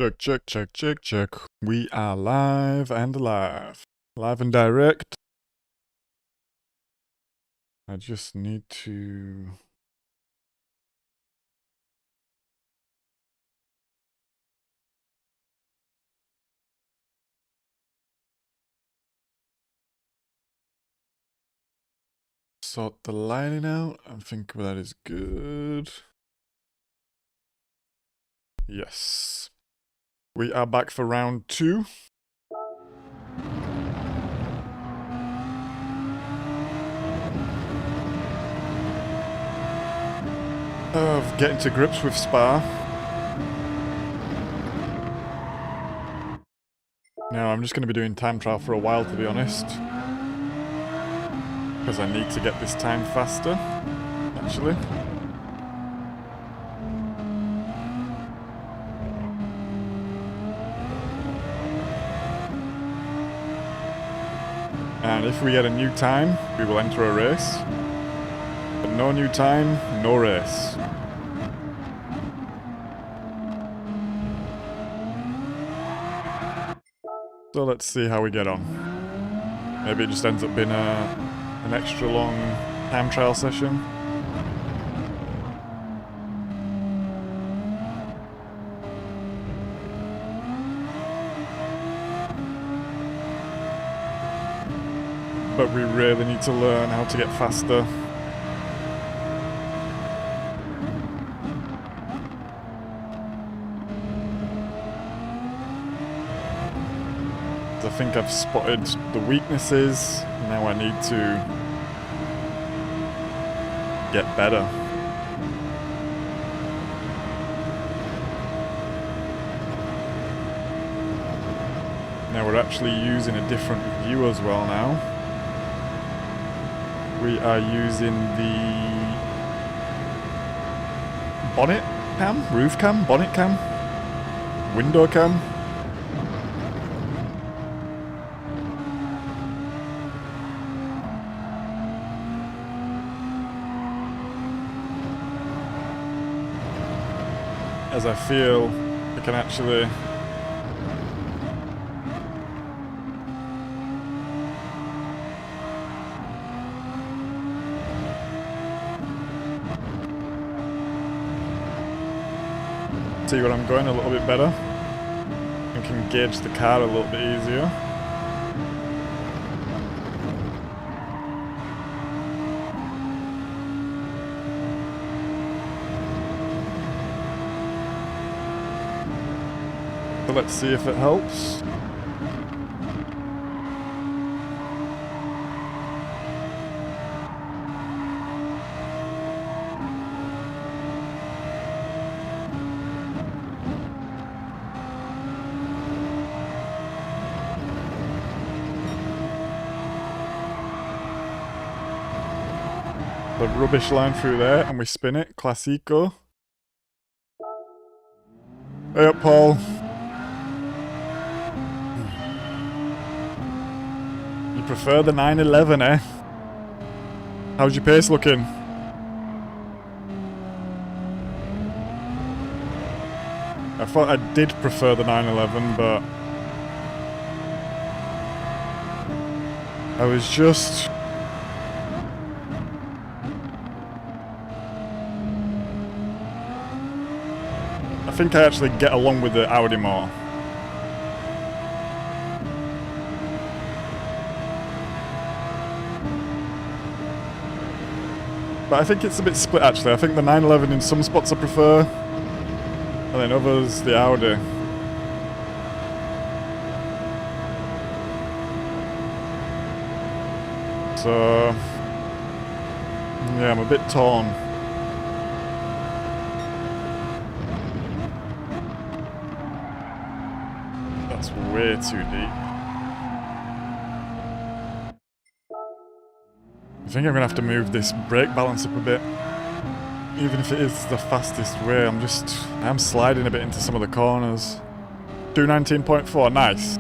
Check, check, check, check, check. We are live and alive. Live and direct. I just need to... sort the lighting out. I think that is good. Yes. We are back for round 2. Of getting to grips with Spa. Now I'm just going to be doing time trial for a while, to be honest. Because I need to get this time faster, actually. And if we get a new time, we will enter a race. But no new time, no race. So let's see how we get on. Maybe it just ends up being an extra long time trial session. But we really need to learn how to get faster. I think I've spotted the weaknesses. Now I need to get better. Now we're actually using a different view as well now. We are using the bonnet cam, roof cam, bonnet cam, window cam. As I feel I can actually see where I'm going a little bit better and can gauge the car a little bit easier. So let's see if it helps. The rubbish line through there, and we spin it. Classico. Hey up, Paul. You prefer the 911, eh? How's your pace looking? I thought I did prefer the 911, but I was just... I think I actually get along with the Audi more. But I think it's a bit split actually. I think the 911 in some spots I prefer, and then others the Audi. So yeah, I'm a bit torn. That's way too deep. I think I'm gonna have to move this brake balance up a bit. Even if it is the fastest way, I'm sliding a bit into some of the corners. 219.4, nice.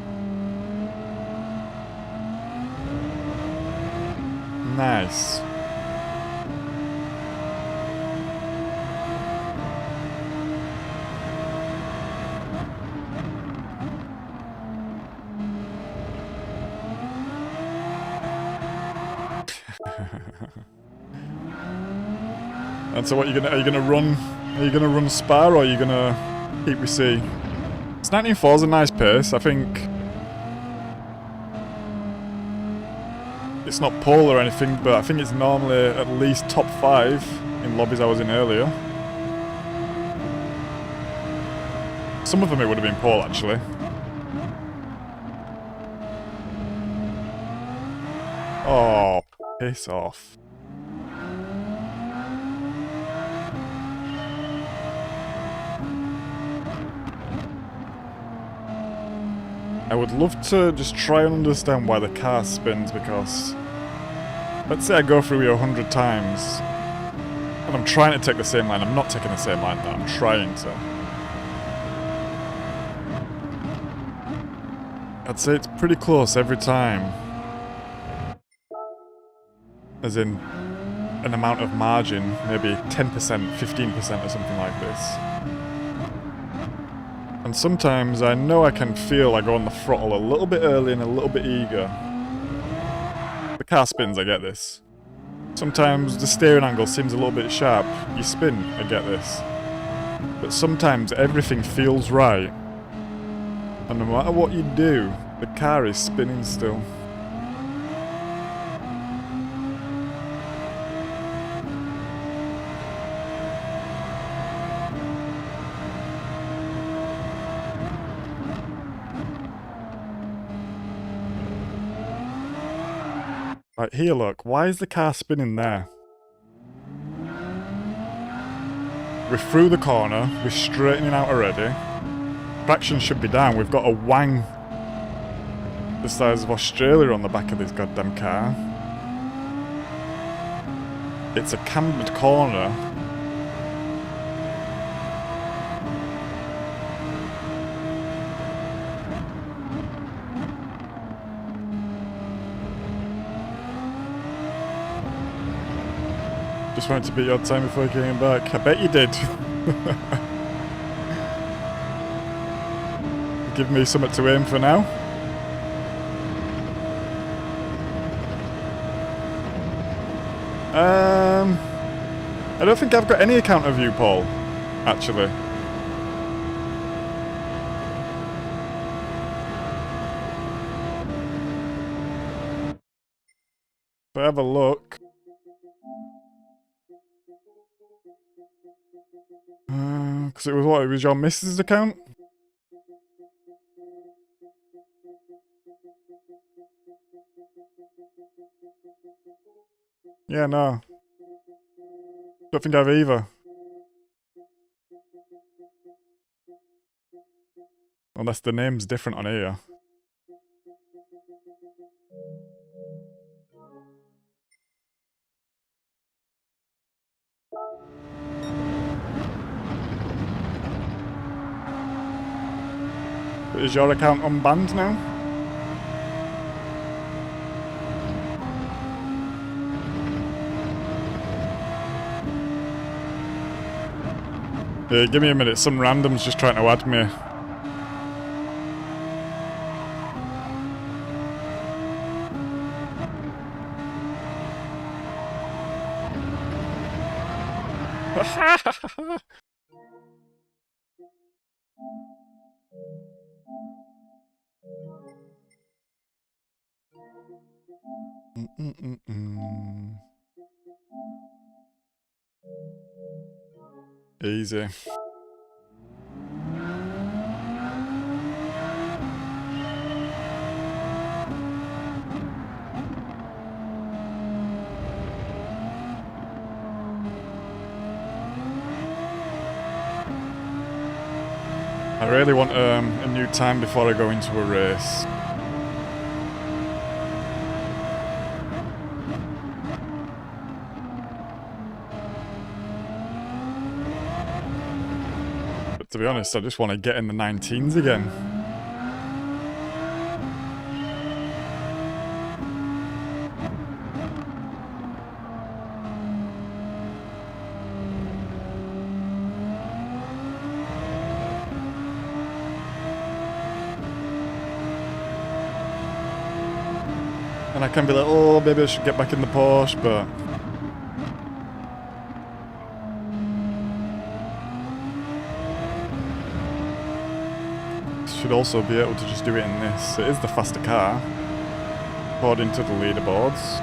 Nice. And so what are you gonna run? Are you gonna run Spa or are you gonna keep with C? It's 19.4 is a nice pace. I think it's not pole or anything, but I think it's normally at least top 5 in lobbies I was in earlier. Some of them it would have been pole actually. Oh, piss off. I would love to just try and understand why the car spins, because let's say I go through here 100 times and I'm trying to take the same line. I'm not taking the same line though, I'm trying to. I'd say it's pretty close every time. As in an amount of margin, maybe 10%, 15% or something like this. And sometimes I know I can feel I go on the throttle a little bit early and a little bit eager. The car spins, I get this. Sometimes the steering angle seems a little bit sharp. You spin, I get this. But sometimes everything feels right. And no matter what you do, the car is spinning still. Right, here look, why is the car spinning there? We're through the corner, we're straightening out already. Traction should be down, we've got a wang the size of Australia on the back of this goddamn car. It's a cambered corner. Just wanted to beat your time before you came back. I bet you did. Give me something to aim for now. I don't think I've got any account of you, Paul, actually. If I have a look. Because it was what? It was your missus' account? Yeah, no. Don't think I've either. Unless the name's different on here. But is your account unbanned now? Yeah, give me a minute, some random's just trying to add me. Easy. I really want a new time before I go into a race. But to be honest, I just want to get in the 19s again. And I can be like, oh, maybe I should get back in the Porsche, but... should also be able to just do it in this. It is the faster car, according to the leaderboards.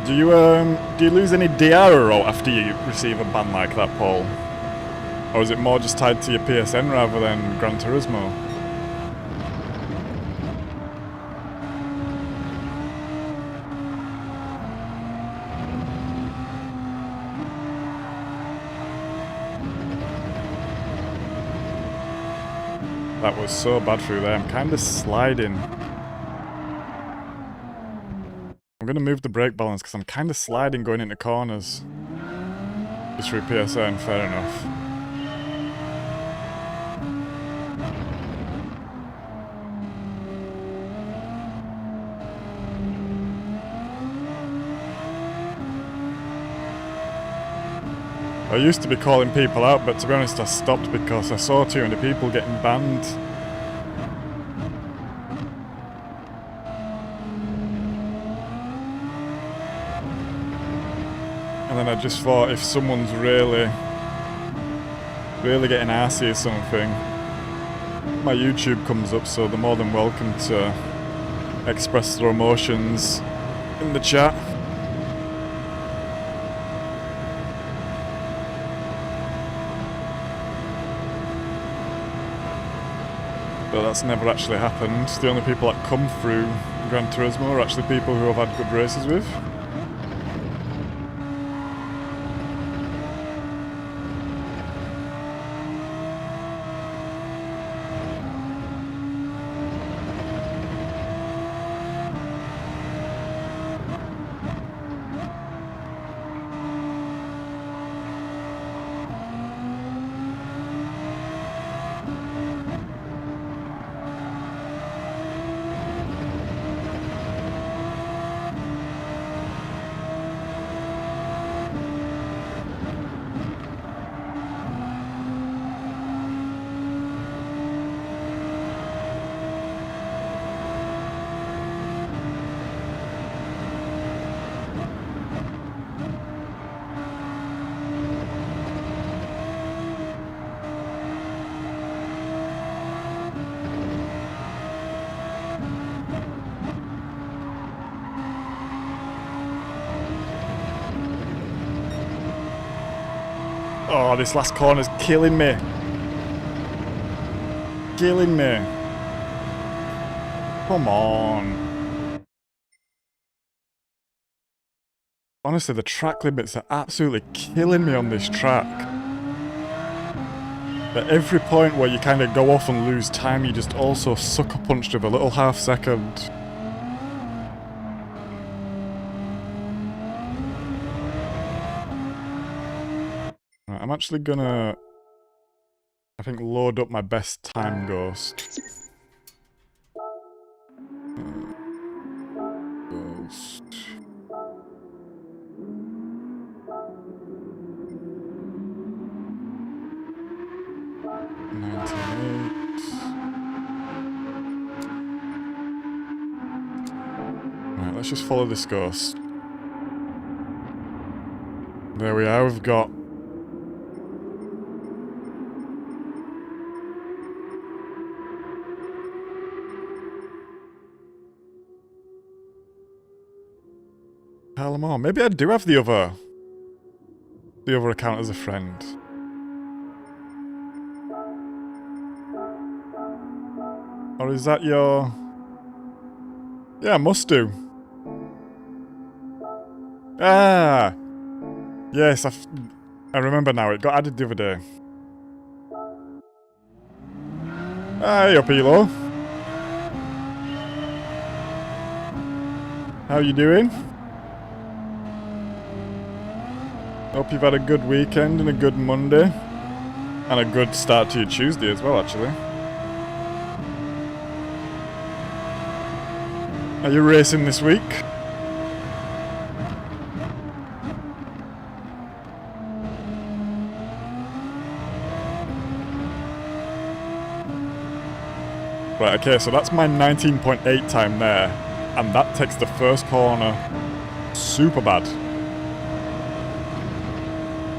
Do you lose any DR after you receive a ban like that, Paul? Or is it more just tied to your PSN rather than Gran Turismo? That was so bad through there. I'm kind of sliding. I'm going to move the brake balance because I'm kind of sliding going into corners. Just through PSN, fair enough. I used to be calling people out, but to be honest I stopped because I saw too many people getting banned. And then I just thought, if someone's really getting arsey or something, my YouTube comes up, so they're more than welcome to express their emotions in the chat. But that's never actually happened. The only people that come through Gran Turismo are actually people who I've had good races with. Oh, this last corner's killing me. Killing me. Come on. Honestly, the track limits are absolutely killing me on this track. At every point where you kind of go off and lose time, you just also sucker punched with a little half second. I'm actually gonna, I think, load up my best time ghost. Ghost. Right, let's just follow this ghost. There we are, we've got Palamore. Maybe I do have the other account as a friend. Or is that your... Yeah, I must do. Ah! Yes, I remember now. It got added the other day. Hey up, Elo. How you doing? Hope you've had a good weekend and a good Monday. And a good start to your Tuesday as well, actually. Are you racing this week? Right, okay, so that's my 19.8 time there. And that takes the first corner super bad.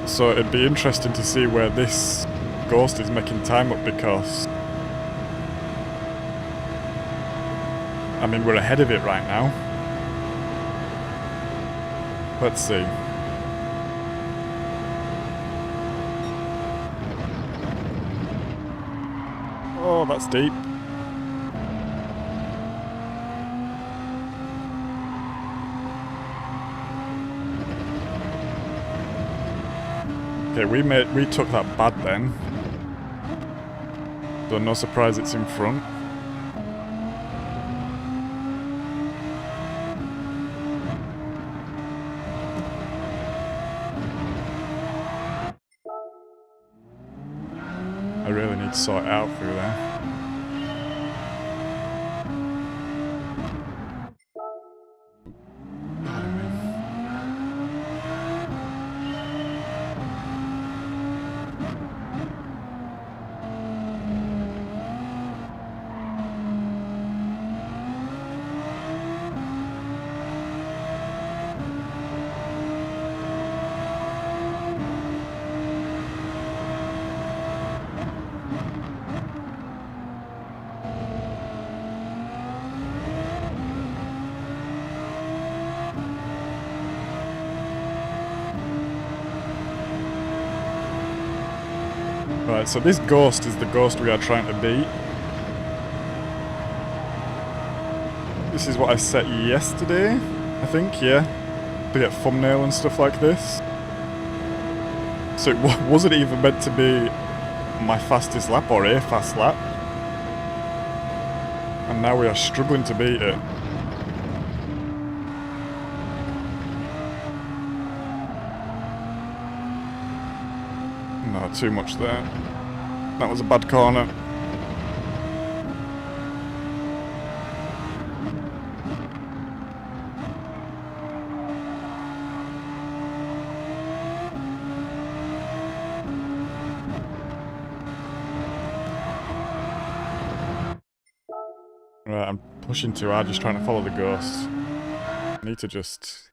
So it'd be interesting to see where this ghost is making time up, because I mean, we're ahead of it right now. Let's see. Oh, that's deep. Okay, we took that bad then. So no surprise it's in front. I really need to sort it out through there. Right, so this ghost is the ghost we are trying to beat. This is what I set yesterday, I think, yeah. To get thumbnail and stuff like this. So it wasn't even meant to be my fastest lap or a fast lap. And now we are struggling to beat it. No, too much there. That was a bad corner. Right, I'm pushing too hard, just trying to follow the ghost. I need to just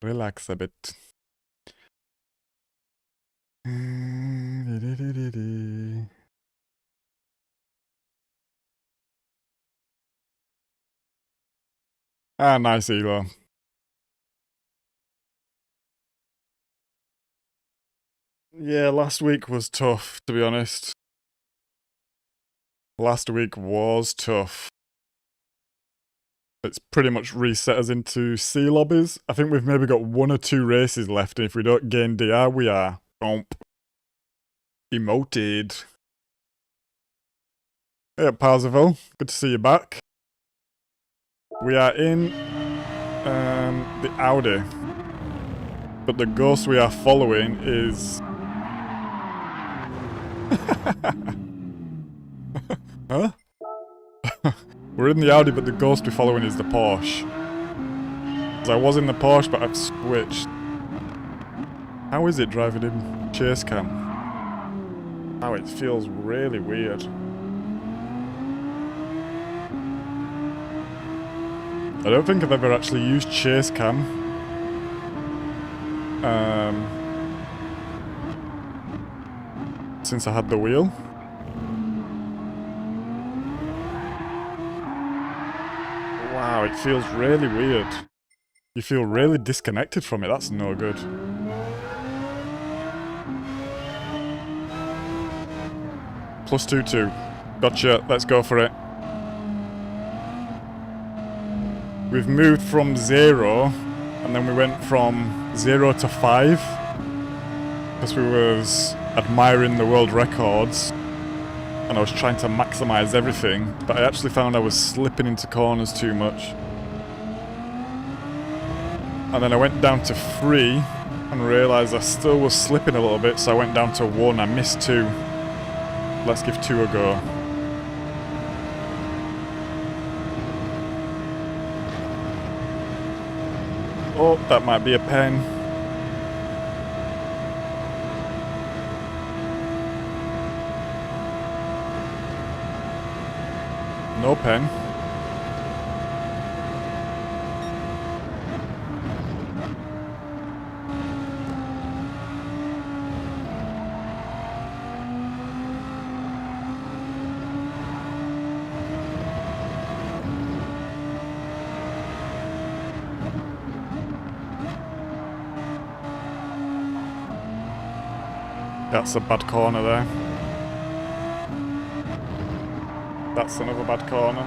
relax a bit. Ah, nice elo. Yeah, last week was tough, to be honest. Last week was tough. It's pretty much reset us into C lobbies. I think we've maybe got 1 or 2 races left, and if we don't gain DR, we are emoted. Hey, Parsifal, good to see you back. We are in the Audi, but the ghost we are following is... Huh? We're in the Audi, but the ghost we're following is the Porsche. So I was in the Porsche, but I've switched. How is it driving in chase cam? Oh, it feels really weird. I don't think I've ever actually used chase cam. Since I had the wheel. Wow, it feels really weird. You feel really disconnected from it, that's no good. +2-2. Gotcha, let's go for it. We've moved from 0, and then we went from 0 to 5. Because we was admiring the world records. And I was trying to maximise everything, but I actually found I was slipping into corners too much. And then I went down to 3 and realised I still was slipping a little bit, so I went down to 1. I missed 2. Let's give 2 a go. Oh, that might be a pen. No pen. That's a bad corner there. That's another bad corner.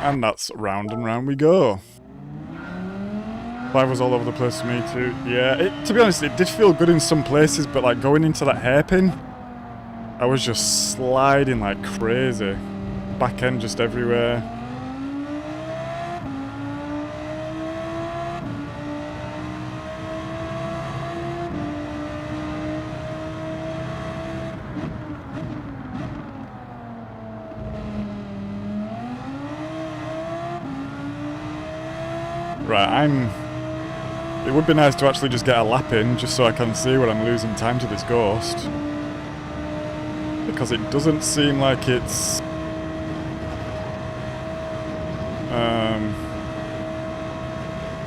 And that's round and round we go. 5 was all over the place for me too. Yeah, to be honest, it did feel good in some places, but like going into that hairpin, I was just sliding like crazy. Back end just everywhere. Right, it would be nice to actually just get a lap in, just so I can see when I'm losing time to this ghost. Because it doesn't seem like it's...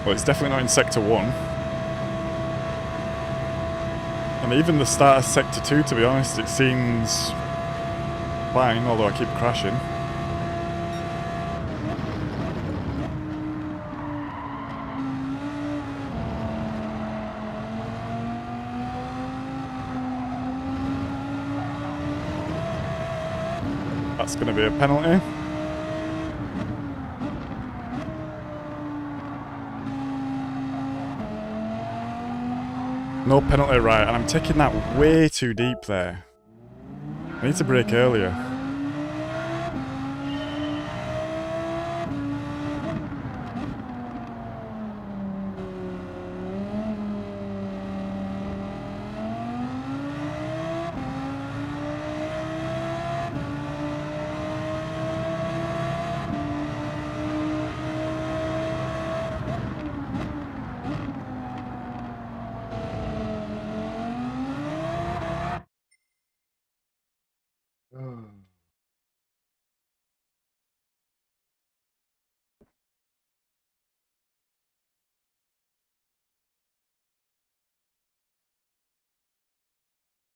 well, it's definitely not in Sector 1. And even the start of Sector 2, to be honest, it seems fine, although I keep crashing. That's going to be a penalty. No penalty, right, and I'm taking that way too deep there. I need to brake earlier.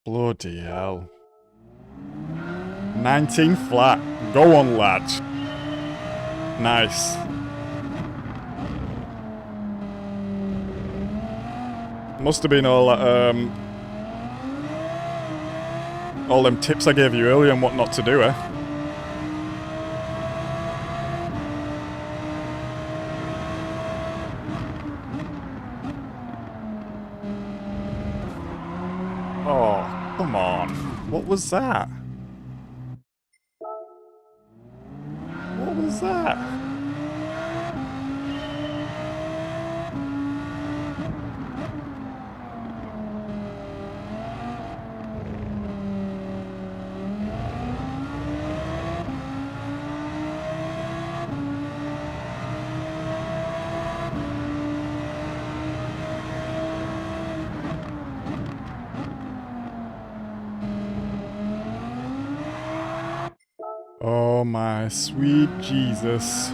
Bloody hell. 19 flat. Go on, lad. Nice. Must have been all them tips I gave you earlier on what not to do, eh? Oh, come on. What was that? What was that? Oh my sweet Jesus.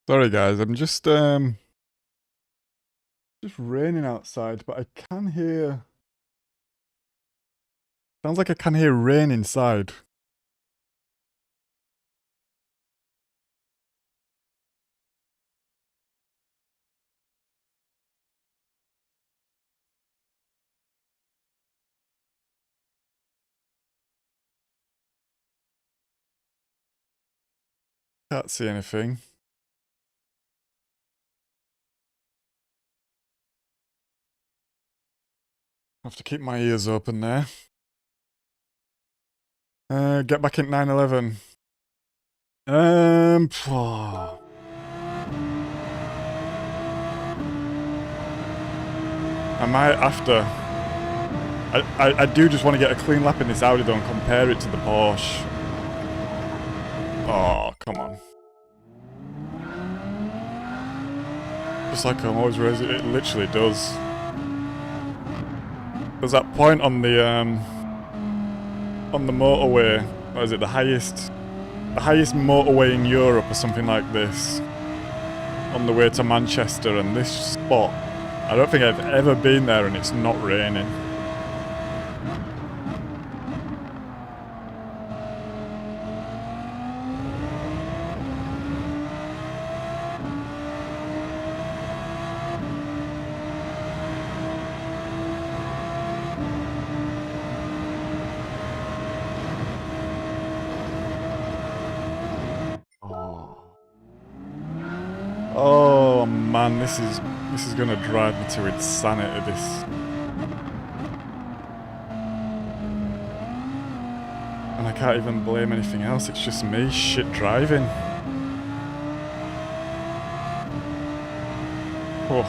Sorry guys, I'm just raining outside, but I can hear... Sounds like I can hear rain inside. Can't see anything. Have to keep my ears open there. Get back at 911. Oh. I might after. I do just want to get a clean lap in this Audi though and compare it to the Porsche. Oh, come on. Just like I'm always raising it literally does. There's that point on the motorway, what is it, the highest motorway in Europe or something like this, on the way to Manchester, and this spot, I don't think I've ever been there and it's not raining. Oh man, this is gonna drive me to insanity, this. And I can't even blame anything else, it's just me shit driving. Oh.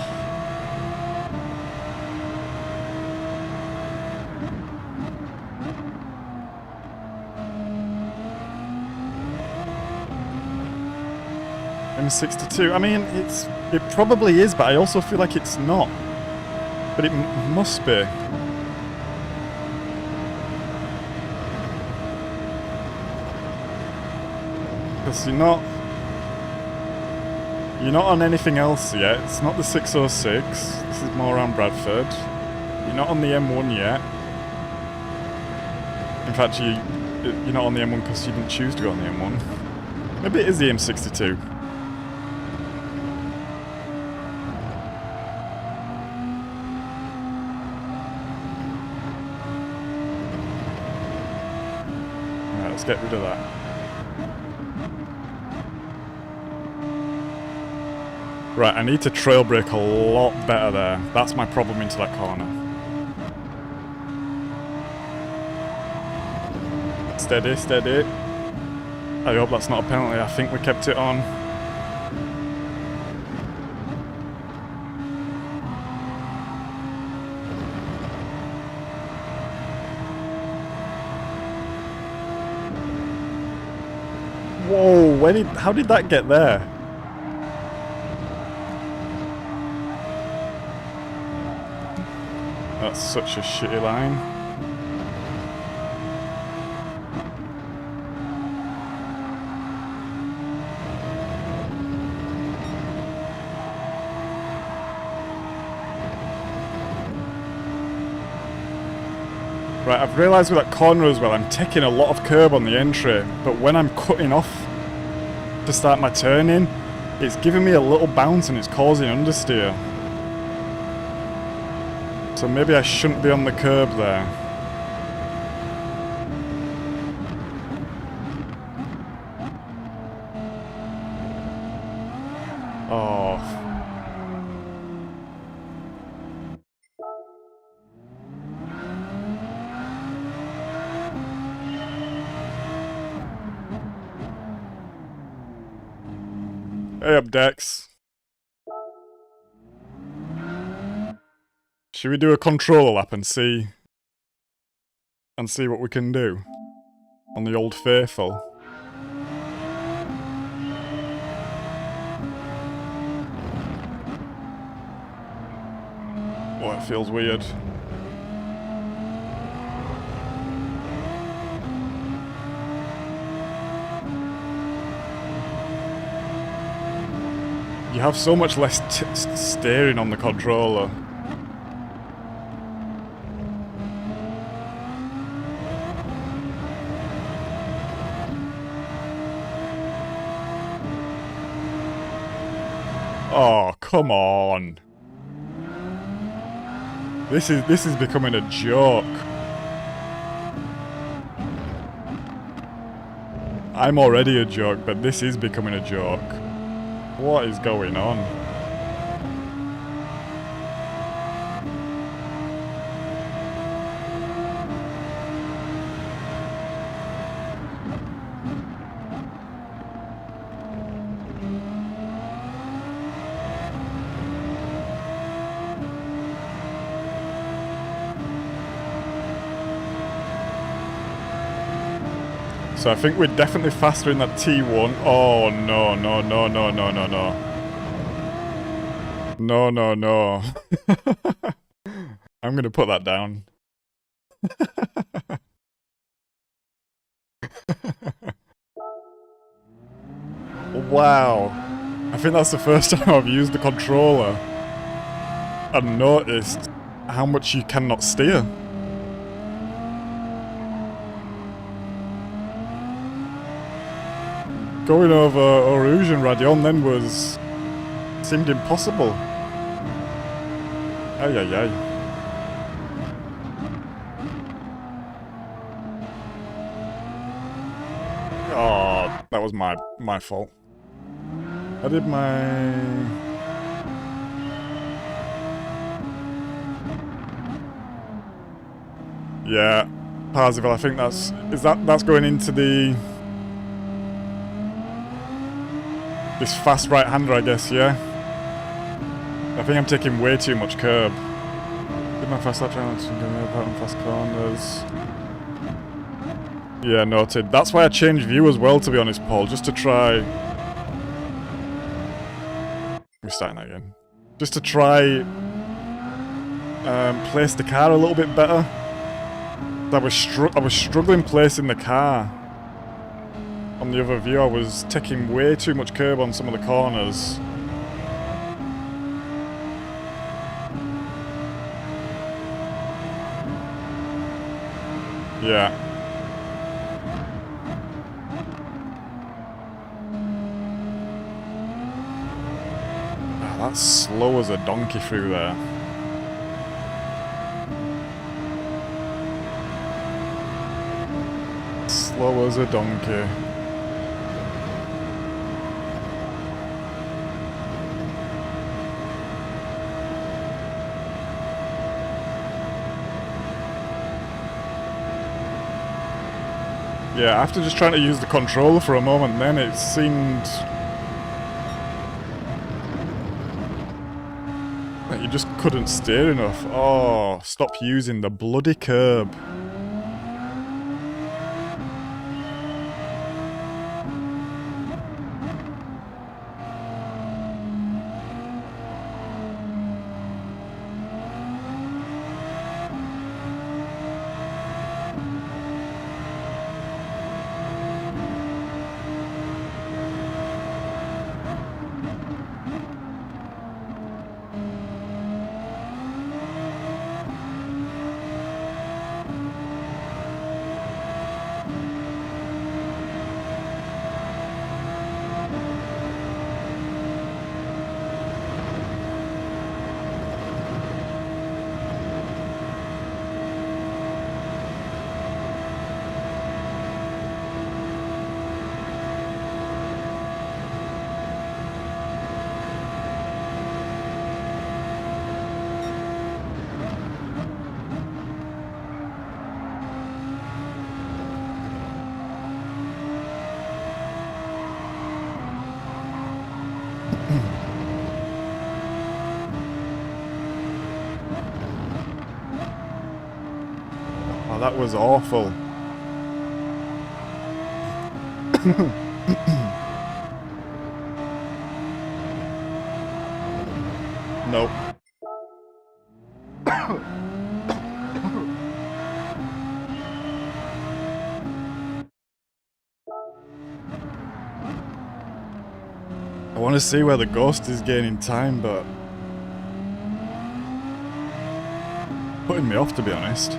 M62. I mean, it probably is, but I also feel like it's not. But it must be. Because you're not on anything else yet. It's not the 606. This is more around Bradford. You're not on the M1 yet. In fact, you're not on the M1 because you didn't choose to go on the M1. Maybe it is the M62. Alright, let's get rid of that. Right, I need to trail brake a lot better there. That's my problem into that corner. Steady, steady. I hope that's not a penalty. I think we kept it on. Whoa, how did that get there? That's such a shitty line. Right, I've realised with that corner as well, I'm taking a lot of curb on the entry, but when I'm cutting off to start my turning, it's giving me a little bounce and it's causing understeer. So maybe I shouldn't be on the curb there. Oh. Hey up, Dex. Should we do a controller lap and see what we can do on the old faithful? Oh, it feels weird. You have so much less steering on the controller. Oh, come on. This is becoming a joke. I'm already a joke, but this is becoming a joke. What is going on? So I think we're definitely faster in that T1. Oh, no, no, no, no, no, no, no. No, no, no. I'm gonna put that down. Wow. I think that's the first time I've used the controller and noticed how much you cannot steer. Going over Oruge and Radion then seemed impossible. Ay ay ay. Oh, that was my fault. I did my... Yeah, Parzival, I think that's going into the... This fast right-hander, I guess, yeah? I think I'm taking way too much curb. Did my fast lap challenge apart from fast corners. Yeah, noted. That's why I changed view as well, to be honest, Paul, just to try... We're starting that again. Just to try place the car a little bit better. I was struggling placing the car. On the other view, I was taking way too much curb on some of the corners. Yeah. Ah, that's slow as a donkey through there. Slow as a donkey. Yeah, after just trying to use the controller for a moment then, it seemed that you just couldn't steer enough. Oh, stop using the bloody curb. Oh, that was awful. Nope. I want to see where the ghost is gaining time, but putting me off, to be honest.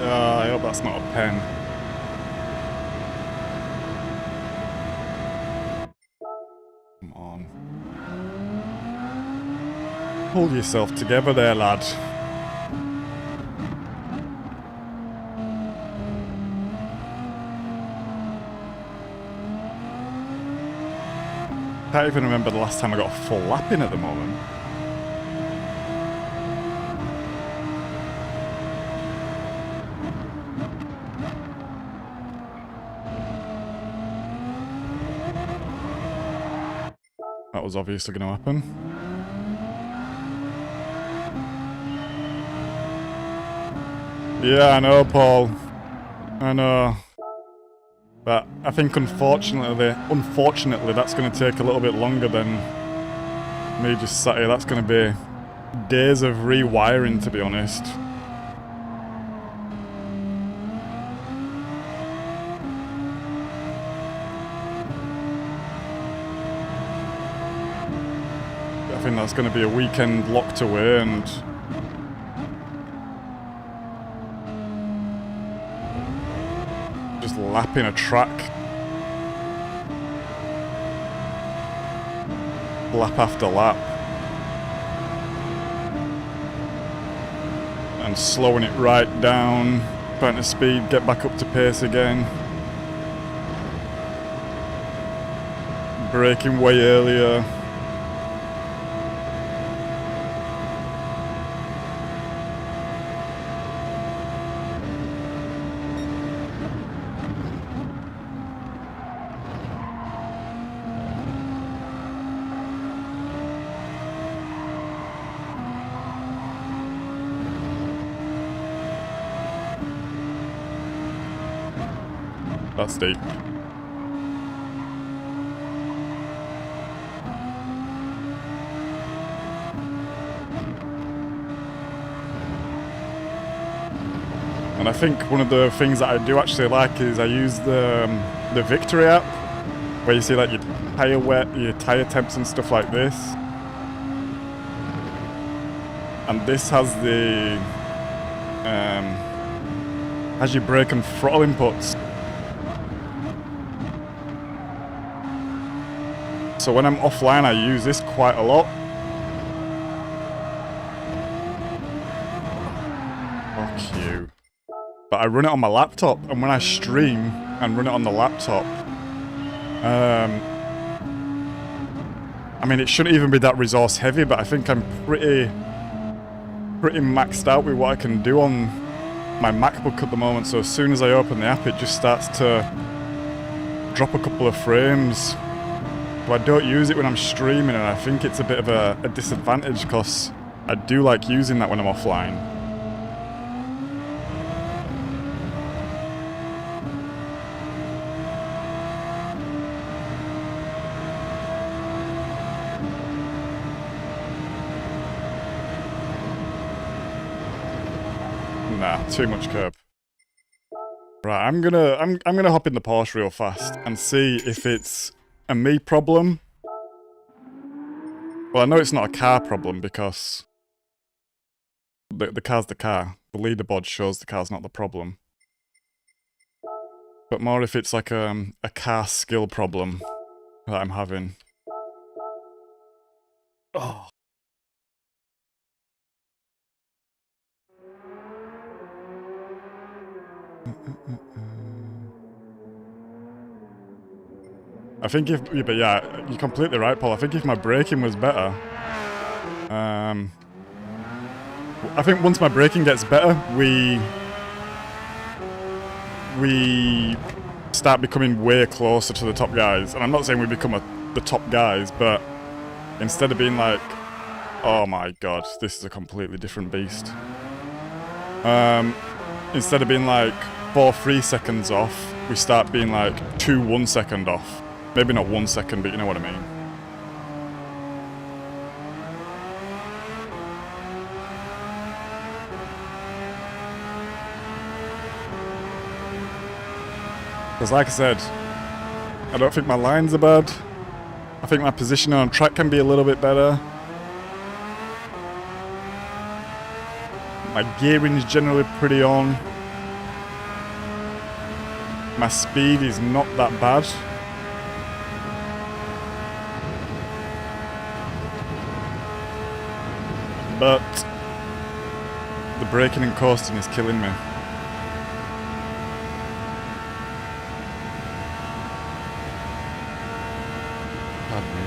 I hope that's not a pen. Come on. Hold yourself together there, lad. Can't even remember the last time I got a full lap in at the moment. That was obviously going to happen. Yeah, I know, Paul. I know. But I think unfortunately that's going to take a little bit longer than me just sat here. That's going to be days of rewiring, to be honest. I think that's going to be a weekend locked away and just lapping a track. Lap after lap. And slowing it right down, trying to speed, get back up to pace again. Braking way earlier. That's deep. And I think one of the things that I do actually like is I use the Victory app, where you see like your tire temps and stuff like this. And this has the has your brake and throttle inputs. So when I'm offline, I use this quite a lot. Fuck you. But I run it on my laptop, and when I stream and run it on the laptop, I mean, it shouldn't even be that resource heavy, but I think I'm pretty maxed out with what I can do on my MacBook at the moment. So as soon as I open the app, it just starts to drop a couple of frames. So I don't use it when I'm streaming, and I think it's a bit of a disadvantage because I do like using that when I'm offline. Nah, too much curb. Right, I'm gonna hop in the Porsche real fast and see if it's a me problem. Well, I know it's not a car problem because the car's the car. The leaderboard shows the car's not the problem. But more if it's like a car skill problem that I'm having. Oh. I think if, but yeah, you're completely right, Paul. I think if my braking was better, I think once my braking gets better, we start becoming way closer to the top guys. And I'm not saying we become the top guys, but instead of being like, oh my god, this is a completely different beast. Instead of being like 4 3 seconds off, we start being like 2 1 second off. Maybe not 1 second, but you know what I mean. Because like I said, I don't think my lines are bad. I think my positioning on track can be a little bit better. My gearing is generally pretty on. My speed is not that bad. But the braking and coasting is killing me. Pardon me.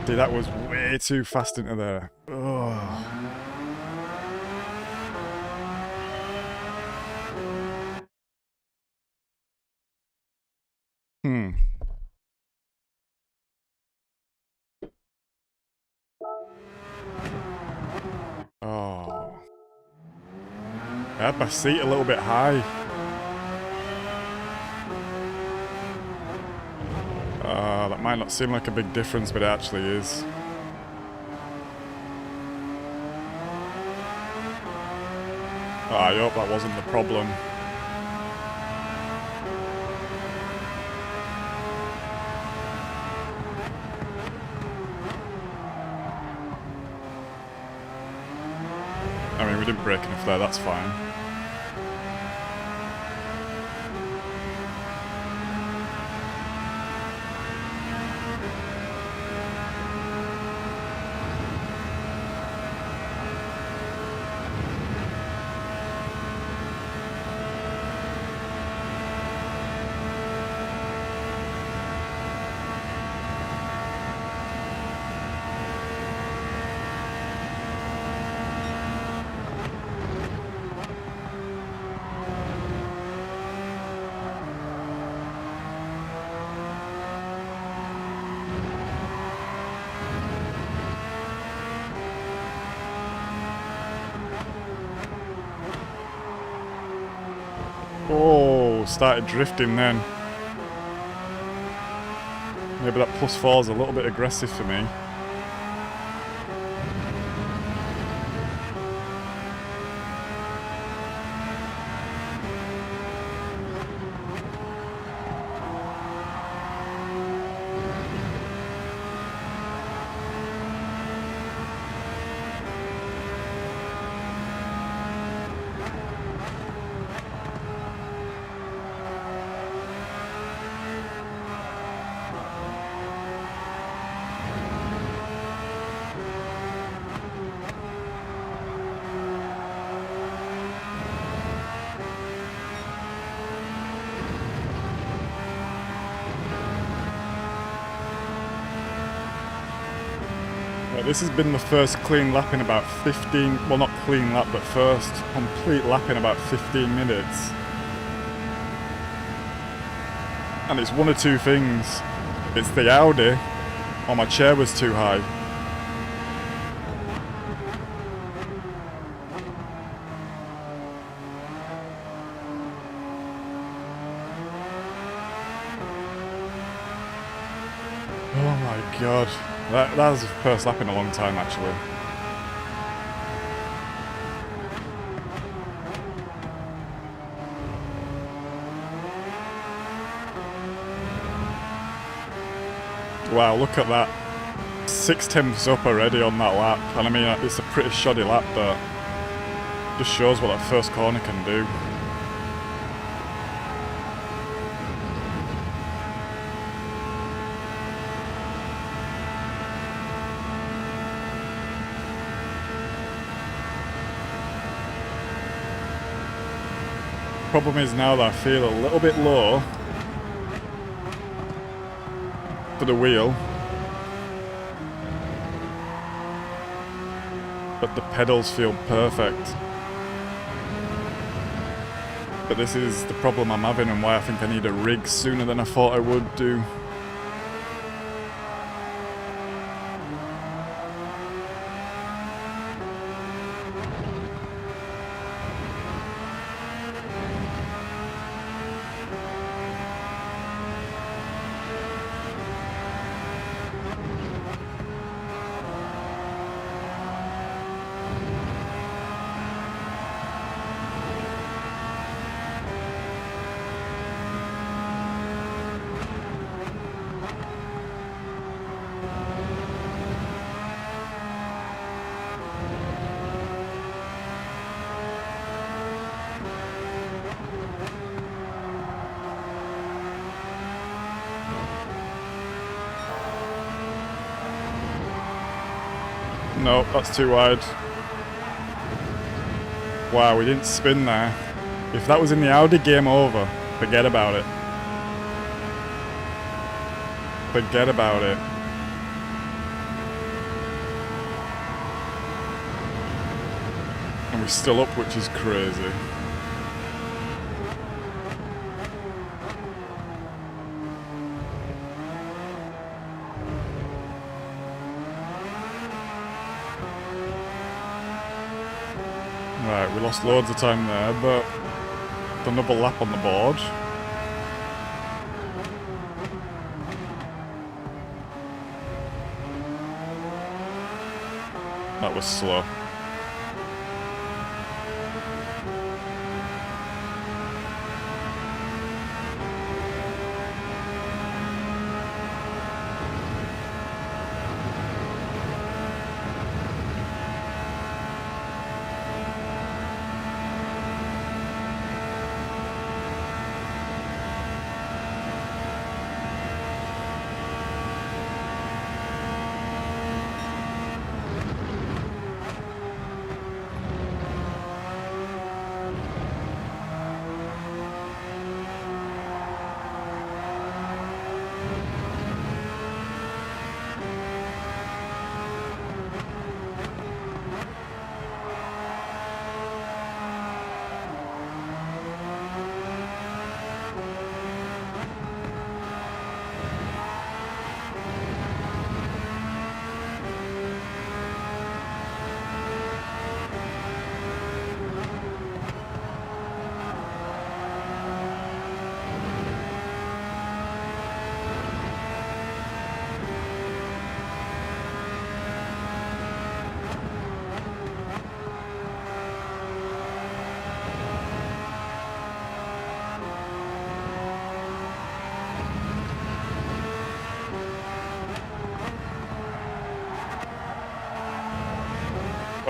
See, that was way too fast into there. Ugh. Oh. I had my seat a little bit high. That might not seem like a big difference, but it actually is. Oh, I hope that wasn't the problem. I mean, we didn't break enough there, that's fine. started drifting then. Maybe that +4 is a little bit aggressive for me. This has been the first clean lap in about 15, well not clean lap, but first complete lap in about 15 minutes. And it's one of two things. It's the Audi, or my chair was too high. Oh my god. That was the first lap in a long time, actually. Wow, look at that. 6/10 up already on that lap. And I mean, it's a pretty shoddy lap, but just shows what that first corner can do. Problem is now that I feel a little bit low for the wheel, but the pedals feel perfect. But this is the problem I'm having and why I think I need a rig sooner than I thought I would do. No, that's too wide. Wow, we didn't spin there. If that was in the Audi, game over. Forget about it. Forget about it. And we're still up, which is crazy. Right, we lost loads of time there, but another lap on the board. That was slow.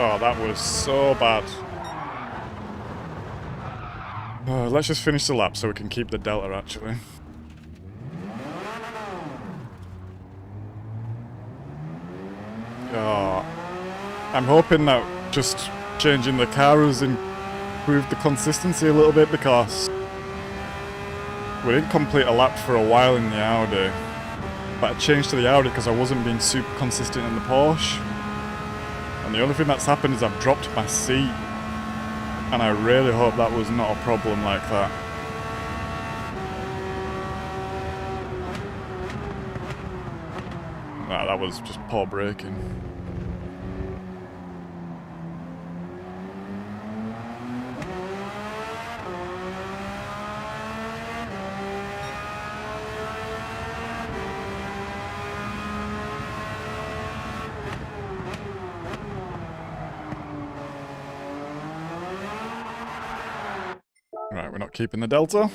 Oh, that was so bad. Let's just finish the lap so we can keep the delta, actually. Oh, I'm hoping that just changing the car has improved the consistency a little bit, because we didn't complete a lap for a while in the Audi. But I changed to the Audi because I wasn't being super consistent in the Porsche. And the only thing that's happened is I've dropped my seat. And I really hope that was not a problem like that. Nah, that was just poor braking. Right, we're not keeping the delta.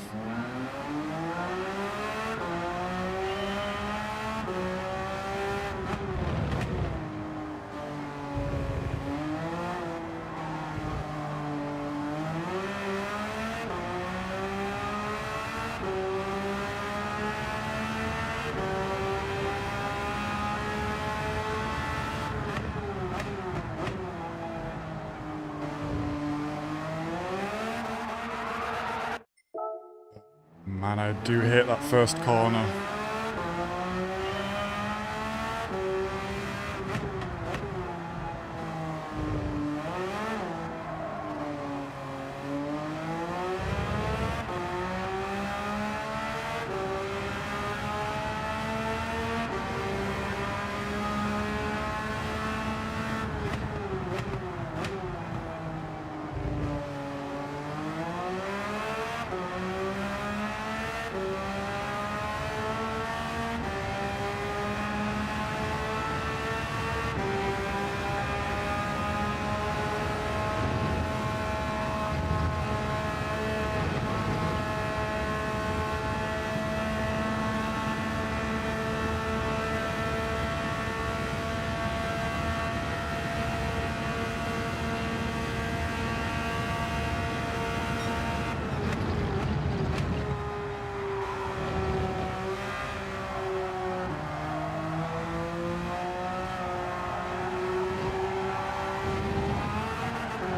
Man, I do hate that first corner.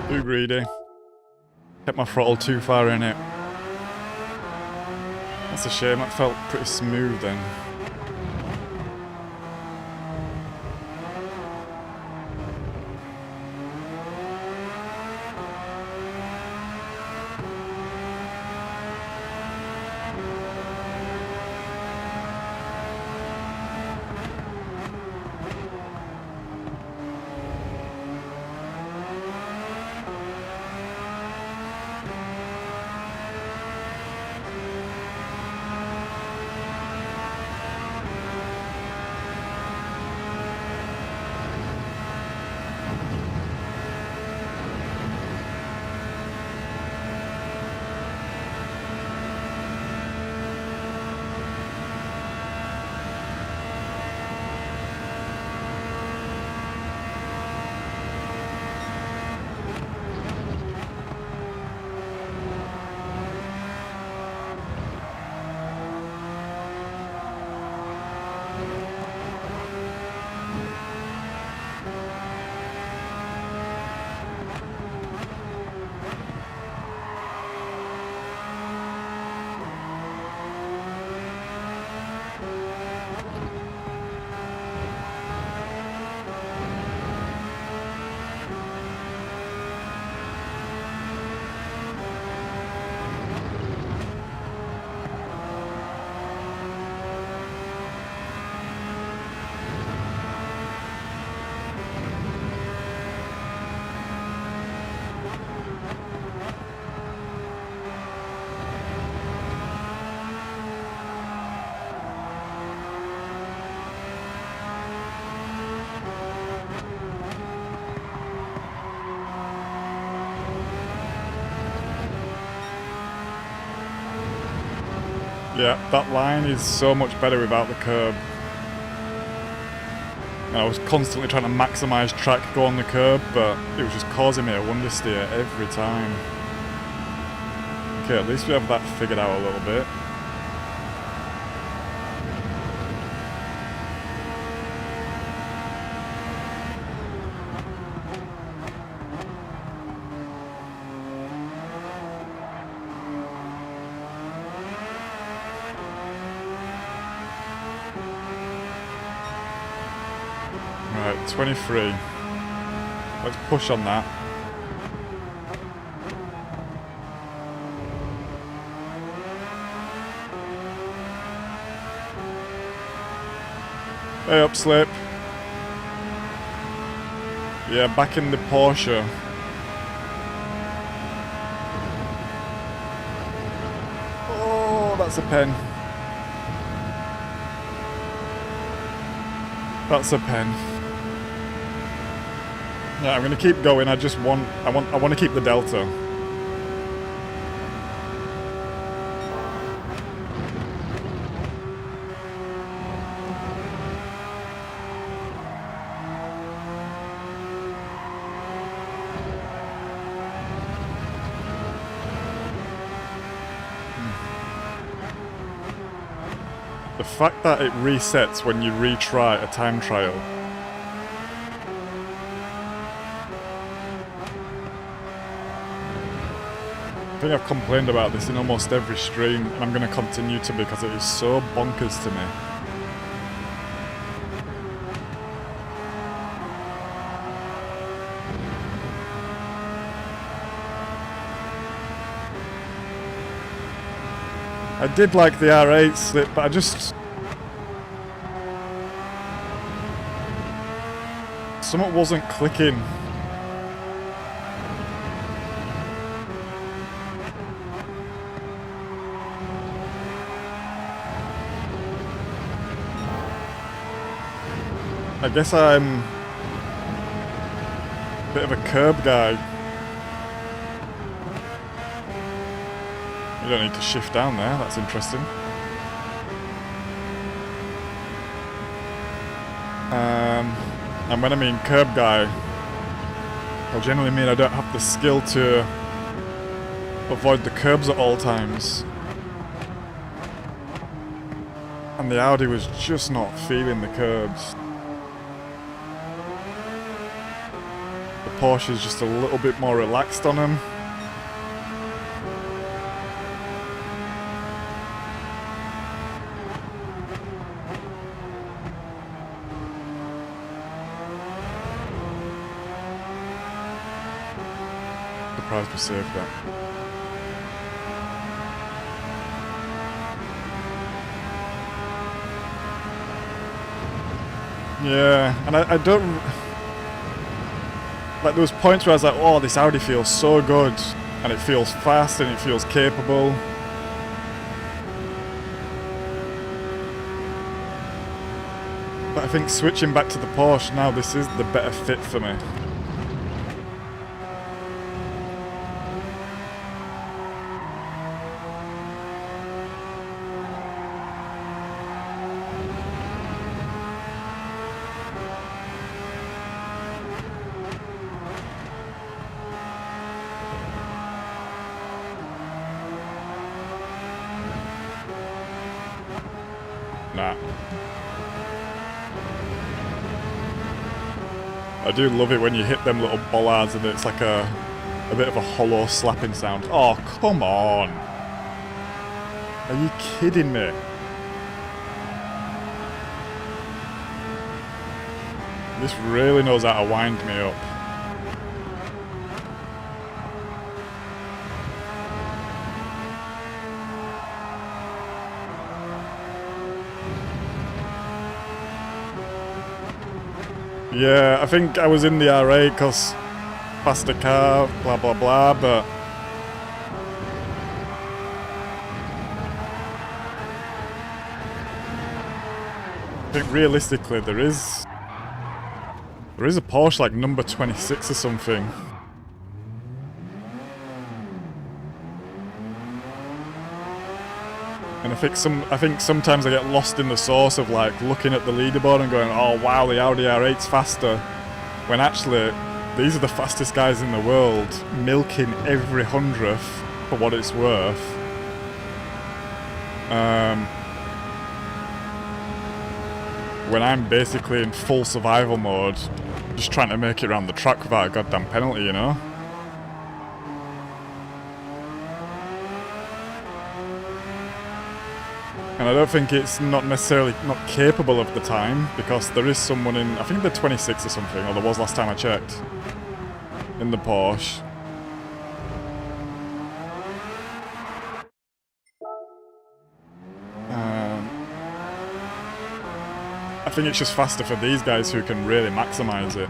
Too greedy. Kept my throttle too far in it. That's a shame, that felt pretty smooth then. Yeah, that line is so much better without the curb. And I was constantly trying to maximise track, go on the curb, but it was just causing me a understeer every time. Okay, at least we have that figured out a little bit. Right, 23. Let's push on that. Hey up, Slip. Yeah, back in the Porsche. Oh, that's a pen. That's a pen. Yeah, I'm gonna keep going. I want to keep the Delta. The fact that it resets when you retry a time trial. I think I've complained about this in almost every stream, and I'm going to continue to because it is so bonkers to me. I did like the R8 Slip, but I just... something wasn't clicking. I guess I'm a bit of a curb guy. You don't need to shift down there, that's interesting. And when I mean curb guy, I generally mean I don't have the skill to avoid the curbs at all times. And the Audi was just not feeling the curbs. The Porsche's just a little bit more relaxed on them. Surprised we saved that. Yeah, and I don't... like, there was points where I was like, oh, this Audi feels so good, and it feels fast, and it feels capable. But I think switching back to the Porsche now, this is the better fit for me. Nah. I do love it when you hit them little bollards and it's like a bit of a hollow slapping sound. Oh, come on! Are you kidding me? This really knows how to wind me up. Yeah, I think I was in the R8 because faster car, blah blah blah, but I think realistically there is a Porsche like number 26 or something. And I think sometimes I get lost in the sauce of like looking at the leaderboard and going, oh wow, the Audi R8's faster. When actually, these are the fastest guys in the world, milking every hundredth for what it's worth. When I'm basically in full survival mode, just trying to make it around the track without a goddamn penalty, you know? And I don't think it's not necessarily not capable of the time, because there is someone in, I think they're 26 or something, or there was last time I checked, in the Porsche. I think it's just faster for these guys who can really maximise it.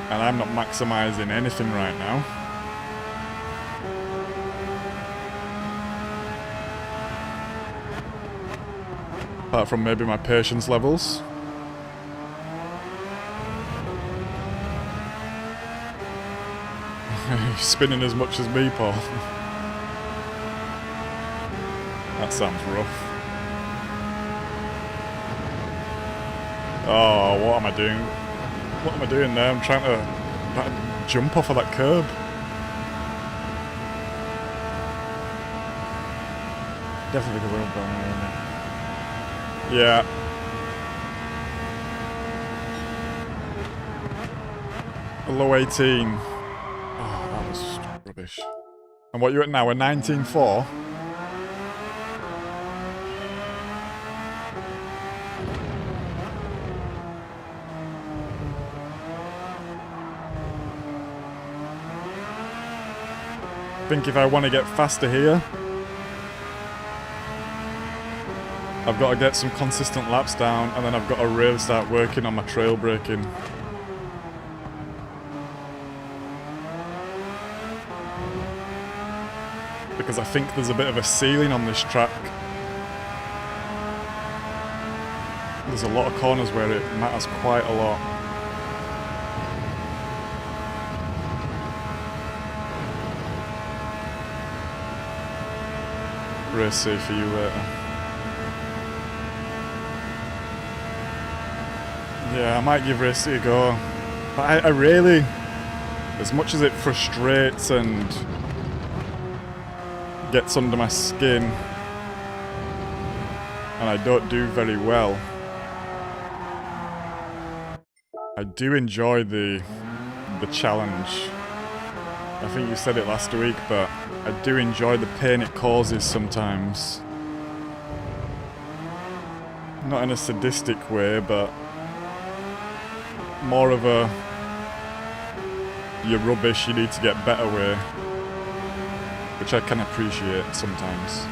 And I'm not maximising anything right now. Apart from maybe my patience levels. You're spinning as much as me, Paul. That sounds rough. Oh, what am I doing? What am I doing there? I'm trying to jump off of that curb. Definitely because I don't burn it. Yeah. A low 18. Oh, that was rubbish. And what you're at now? A 19.4? I think if I want to get faster here, I've got to get some consistent laps down, and then I've got to really start working on my trail braking. Because I think there's a bit of a ceiling on this track. There's a lot of corners where it matters quite a lot. Race safe for you later. Yeah, I might give race a go. But I really, as much as it frustrates and gets under my skin, and I don't do very well, I do enjoy the challenge. I think you said it last week, but I do enjoy the pain it causes sometimes. Not in a sadistic way, but more of a you're rubbish, you need to get better way, which I can appreciate sometimes.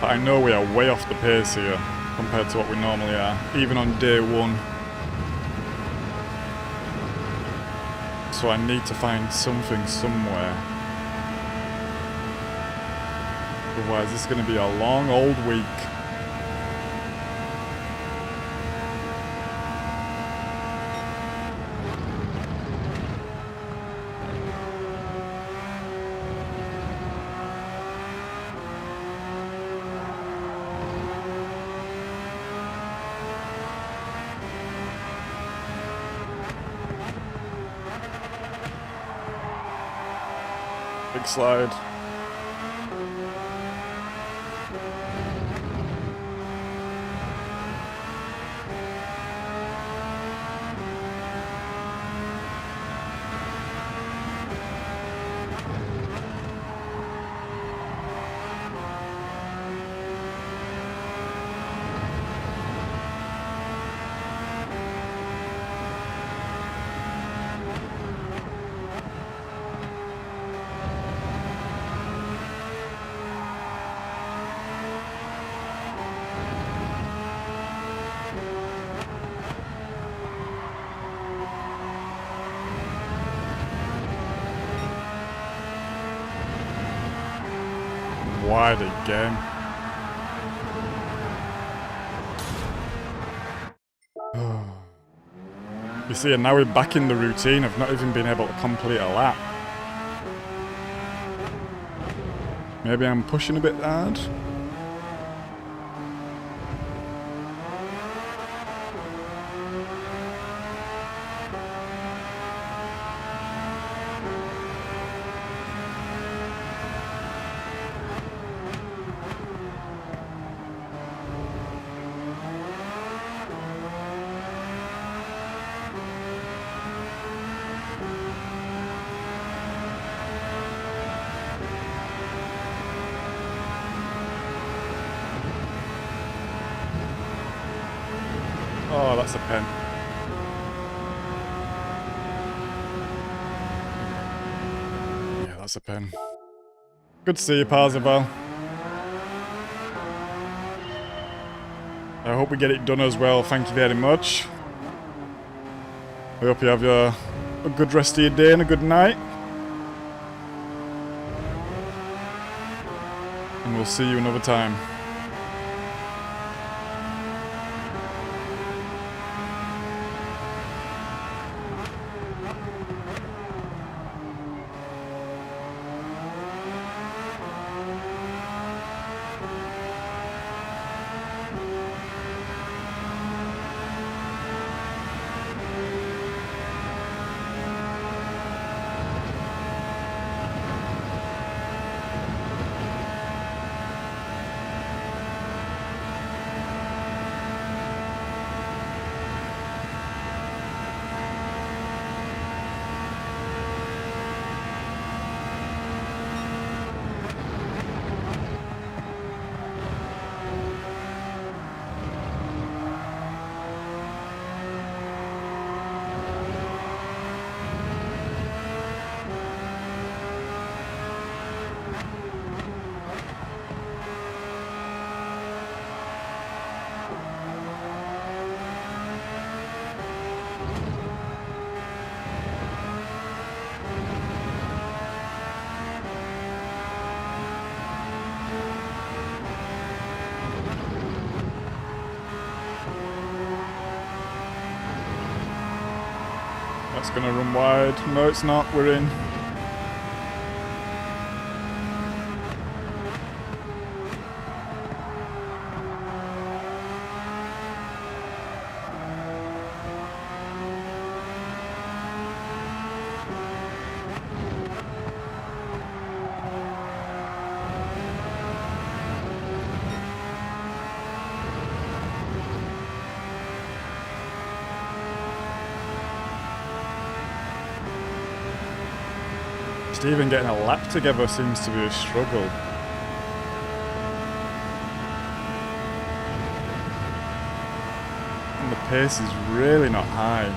But I know we are way off the pace here compared to what we normally are, even on day one. So I need to find something somewhere. Otherwise this is going to be a long old week. Big slide. wide again. You see, and now we're back in the routine of not even being able to complete a lap. Maybe I'm pushing a bit hard. Oh, that's a pen. Yeah, that's a pen. Good to see you, Parzival. I hope we get it done as well. Thank you very much. I hope you have a good rest of your day and a good night. And we'll see you another time. That's gonna run wide. No, it's not. We're in. Just even getting a lap together seems to be a struggle. And the pace is really not high.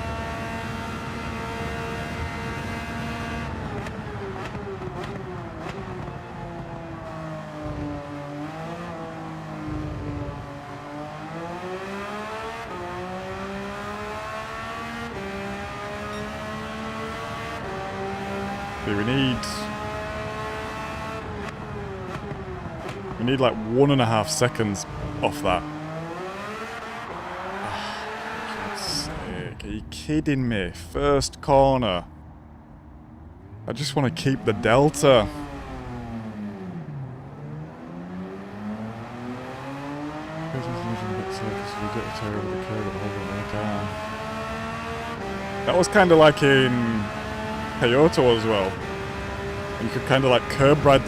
We need like 1.5 seconds off that. For God's sake, are you kidding me? First corner. I just want to keep the delta. That was kind of like in Kyoto as well. You could kind of like curb ride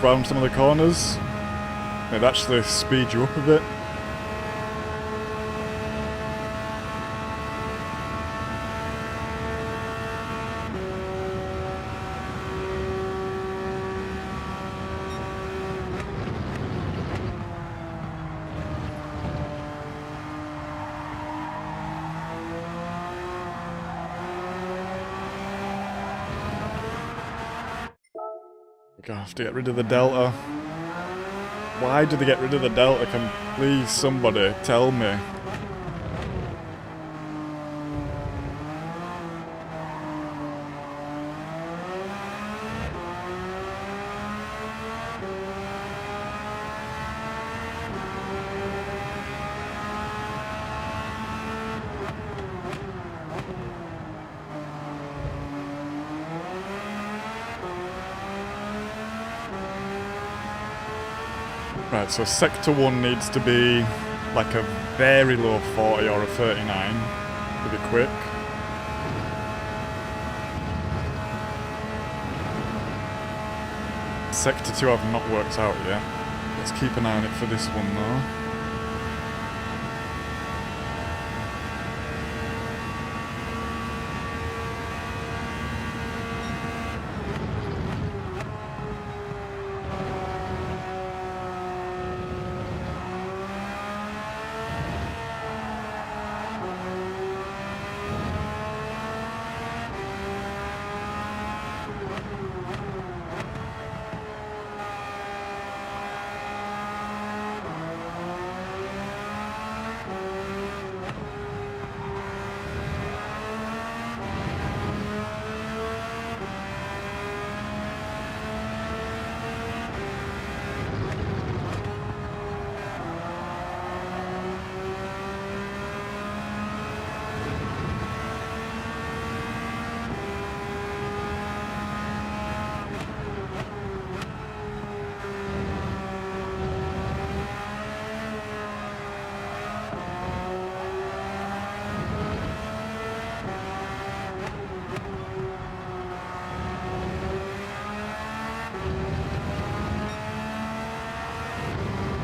around some of the corners. It'd actually speed you up a bit. I have to get rid of the delta. Why do they get rid of the delta? Can please somebody tell me? Right, so sector 1 needs to be like a very low 40 or a 39 to be quick. Sector 2 I've not worked out yet. Let's keep an eye on it for this one though.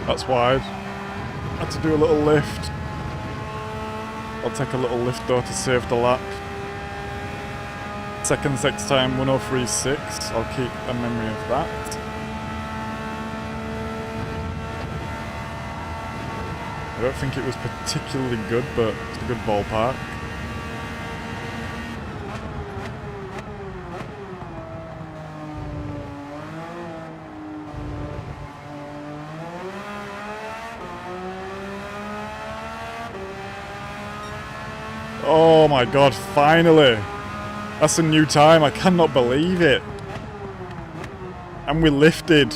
That's wide. Had to do a little lift. I'll take a little lift though to save the lap. Second sector time 1:03.6. I'll keep a memory of that. I don't think it was particularly good, but it's a good ballpark. Oh my god, finally! That's a new time, I cannot believe it! And we lifted.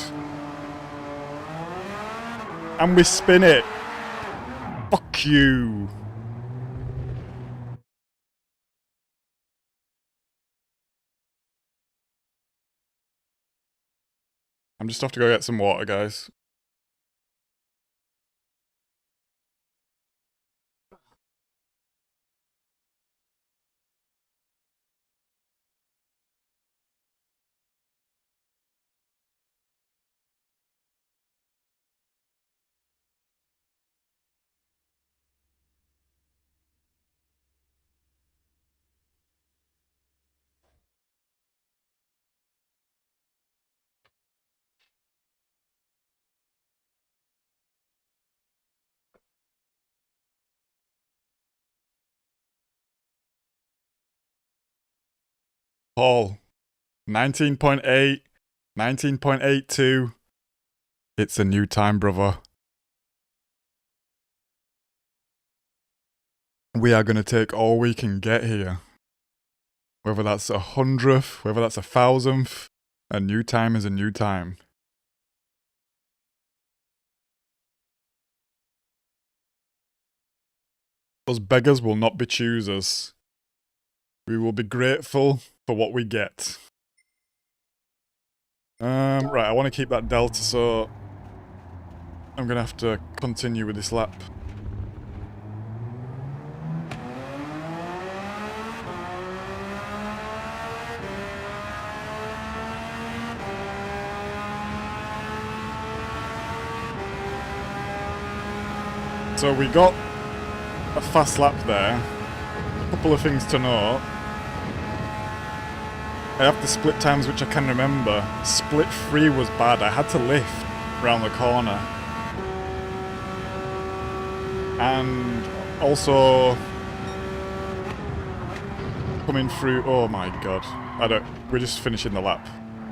And we spin it. Fuck you! I'm just off to go get some water, guys. Paul. 19.8. 19.82. It's a new time, brother. We are going to take all we can get here. Whether that's 100th, whether that's 1,000th, a new time is a new time. Those beggars will not be choosers. We will be grateful for what we get. Right, I want to keep that delta, so I'm going to have to continue with this lap. So we got a fast lap there. A couple of things to note. I have the split times which I can remember. Split 3 was bad. I had to lift around the corner. And also coming through, oh my god. We're just finishing the lap.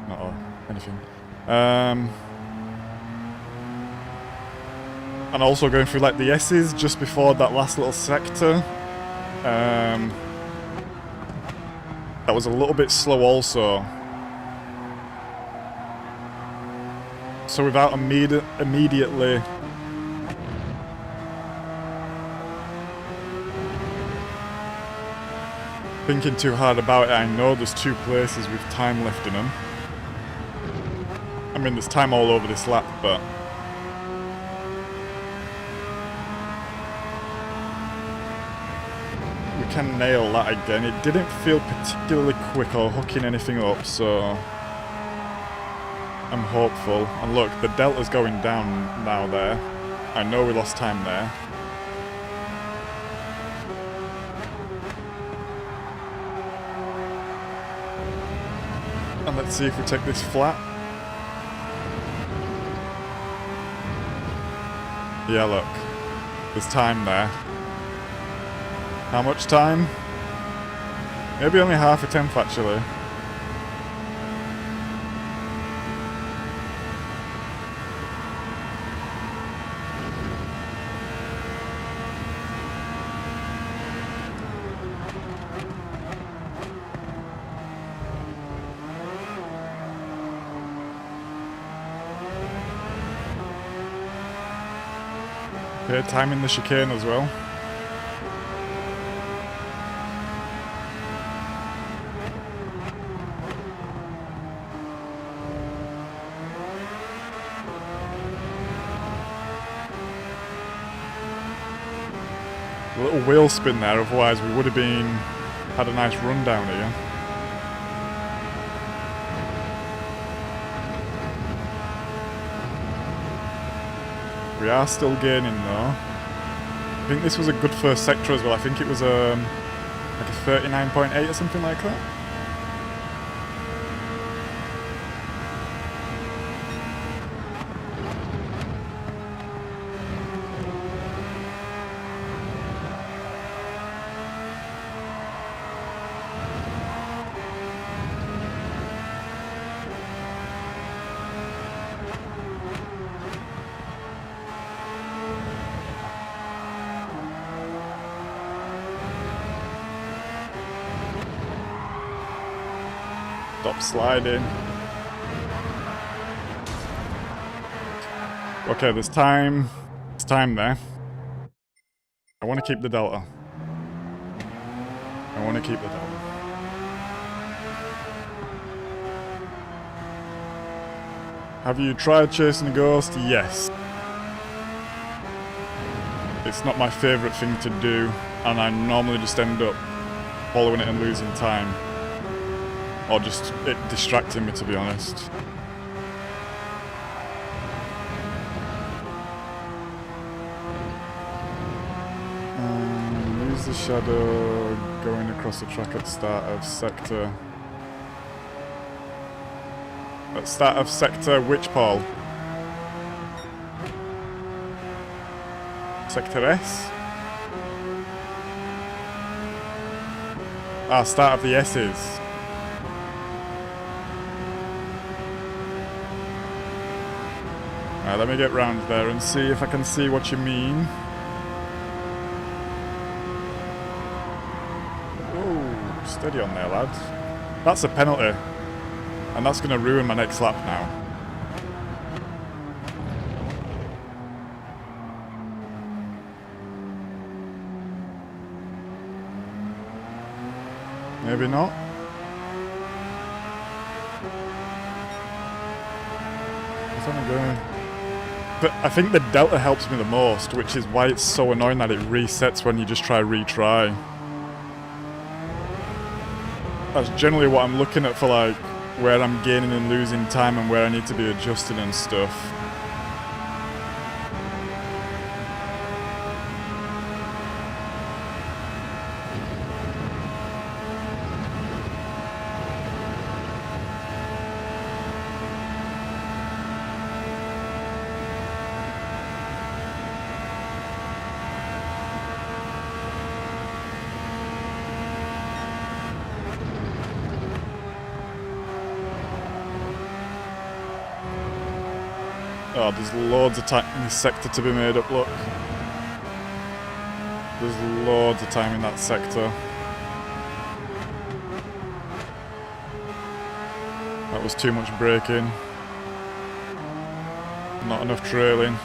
Not anything. And also going through like the S's just before that last little sector. That was a little bit slow also. So without immediately thinking too hard about it, I know there's 2 places with time left in them. I mean, there's time all over this lap, but can nail that again. It didn't feel particularly quick or hooking anything up, so I'm hopeful. And look, the delta's going down now there. I know we lost time there. And let's see if we take this flat. Yeah, look. There's time there. How much time? Maybe only half a tenth, actually. Okay, timing the chicane as well. A little wheel spin there, otherwise we would have had a nice run down here. We are still gaining though. I think this was a good first sector as well. I think it was like a 39.8 or something like that. Stop sliding. Okay, there's time. There's time there. I want to keep the delta. I want to keep the delta. Have you tried chasing a ghost? Yes. It's not my favourite thing to do, and I normally just end up following it and losing time. Or just it distracting me, to be honest. Use the shadow going across the track at start of sector. At start of sector which, Paul? Sector S? Ah, start of the S's. Let me get round there and see if I can see what you mean. Whoa, steady on there, lad. That's a penalty. And that's going to ruin my next lap now. Maybe not. What's that going? But I think the delta helps me the most, which is why it's so annoying that it resets when you just try retry. That's generally what I'm looking at for, like, where I'm gaining and losing time and where I need to be adjusting and stuff. Oh, there's loads of time in this sector to be made up, look. There's loads of time in that sector. That was too much braking. Not enough trailing.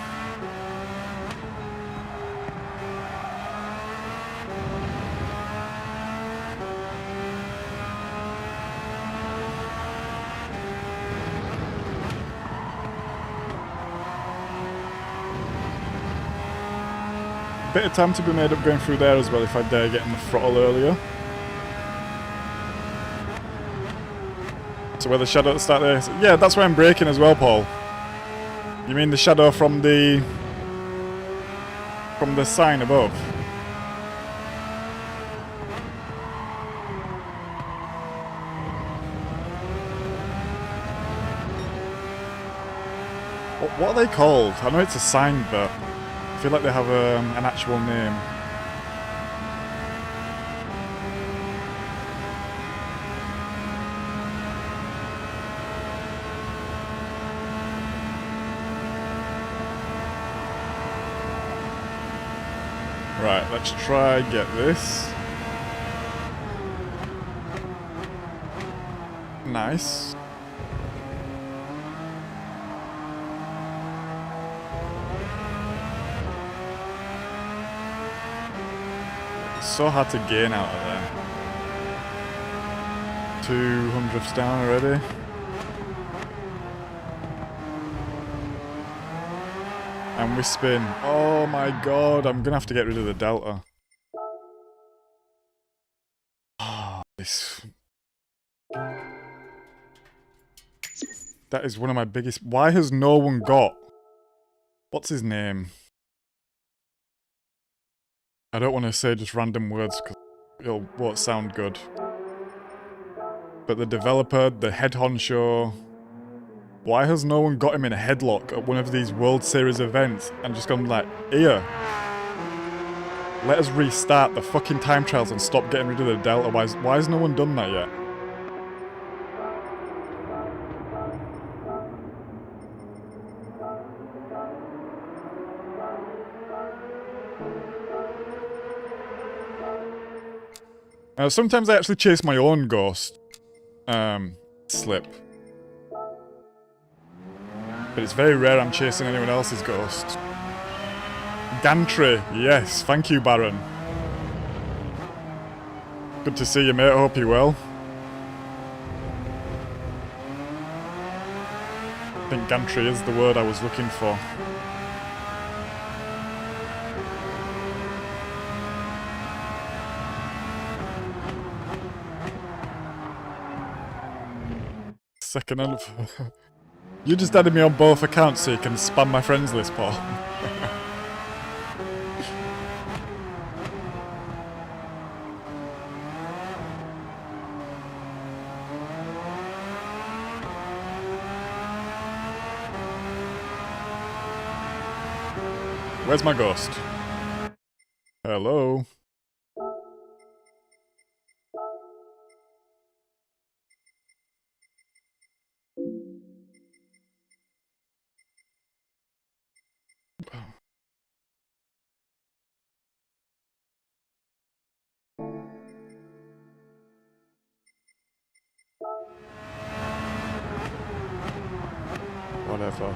bit of time to be made up going through there as well if I dare get in the throttle earlier. So where the shadow at the start there... Yeah, that's why I'm braking as well, Paul. You mean the shadow from the sign above? What are they called? I know it's a sign, but I feel like they have an actual name. Right, let's try get this. Nice. It's so hard to gain out of there. 200ths down already. And we spin. Oh my god, I'm gonna have to get rid of the delta. Oh, this... That is one of my biggest... Why has no one got... What's his name? I don't want to say just random words because it won't sound good. But the developer, the head honcho... Why has no one got him in a headlock at one of these World Series events and just gone like, here, let us restart the fucking time trials and stop getting rid of the delta? Why has no one done that yet? Sometimes I actually chase my own ghost. Slip. But it's very rare I'm chasing anyone else's ghost. Gantry, yes, thank you, Baron. Good to see you, mate, I hope you're well. I think gantry is the word I was looking for. Second and... You just added me on both accounts so you can spam my friends list, Paul. Where's my ghost? Hello? Whatever.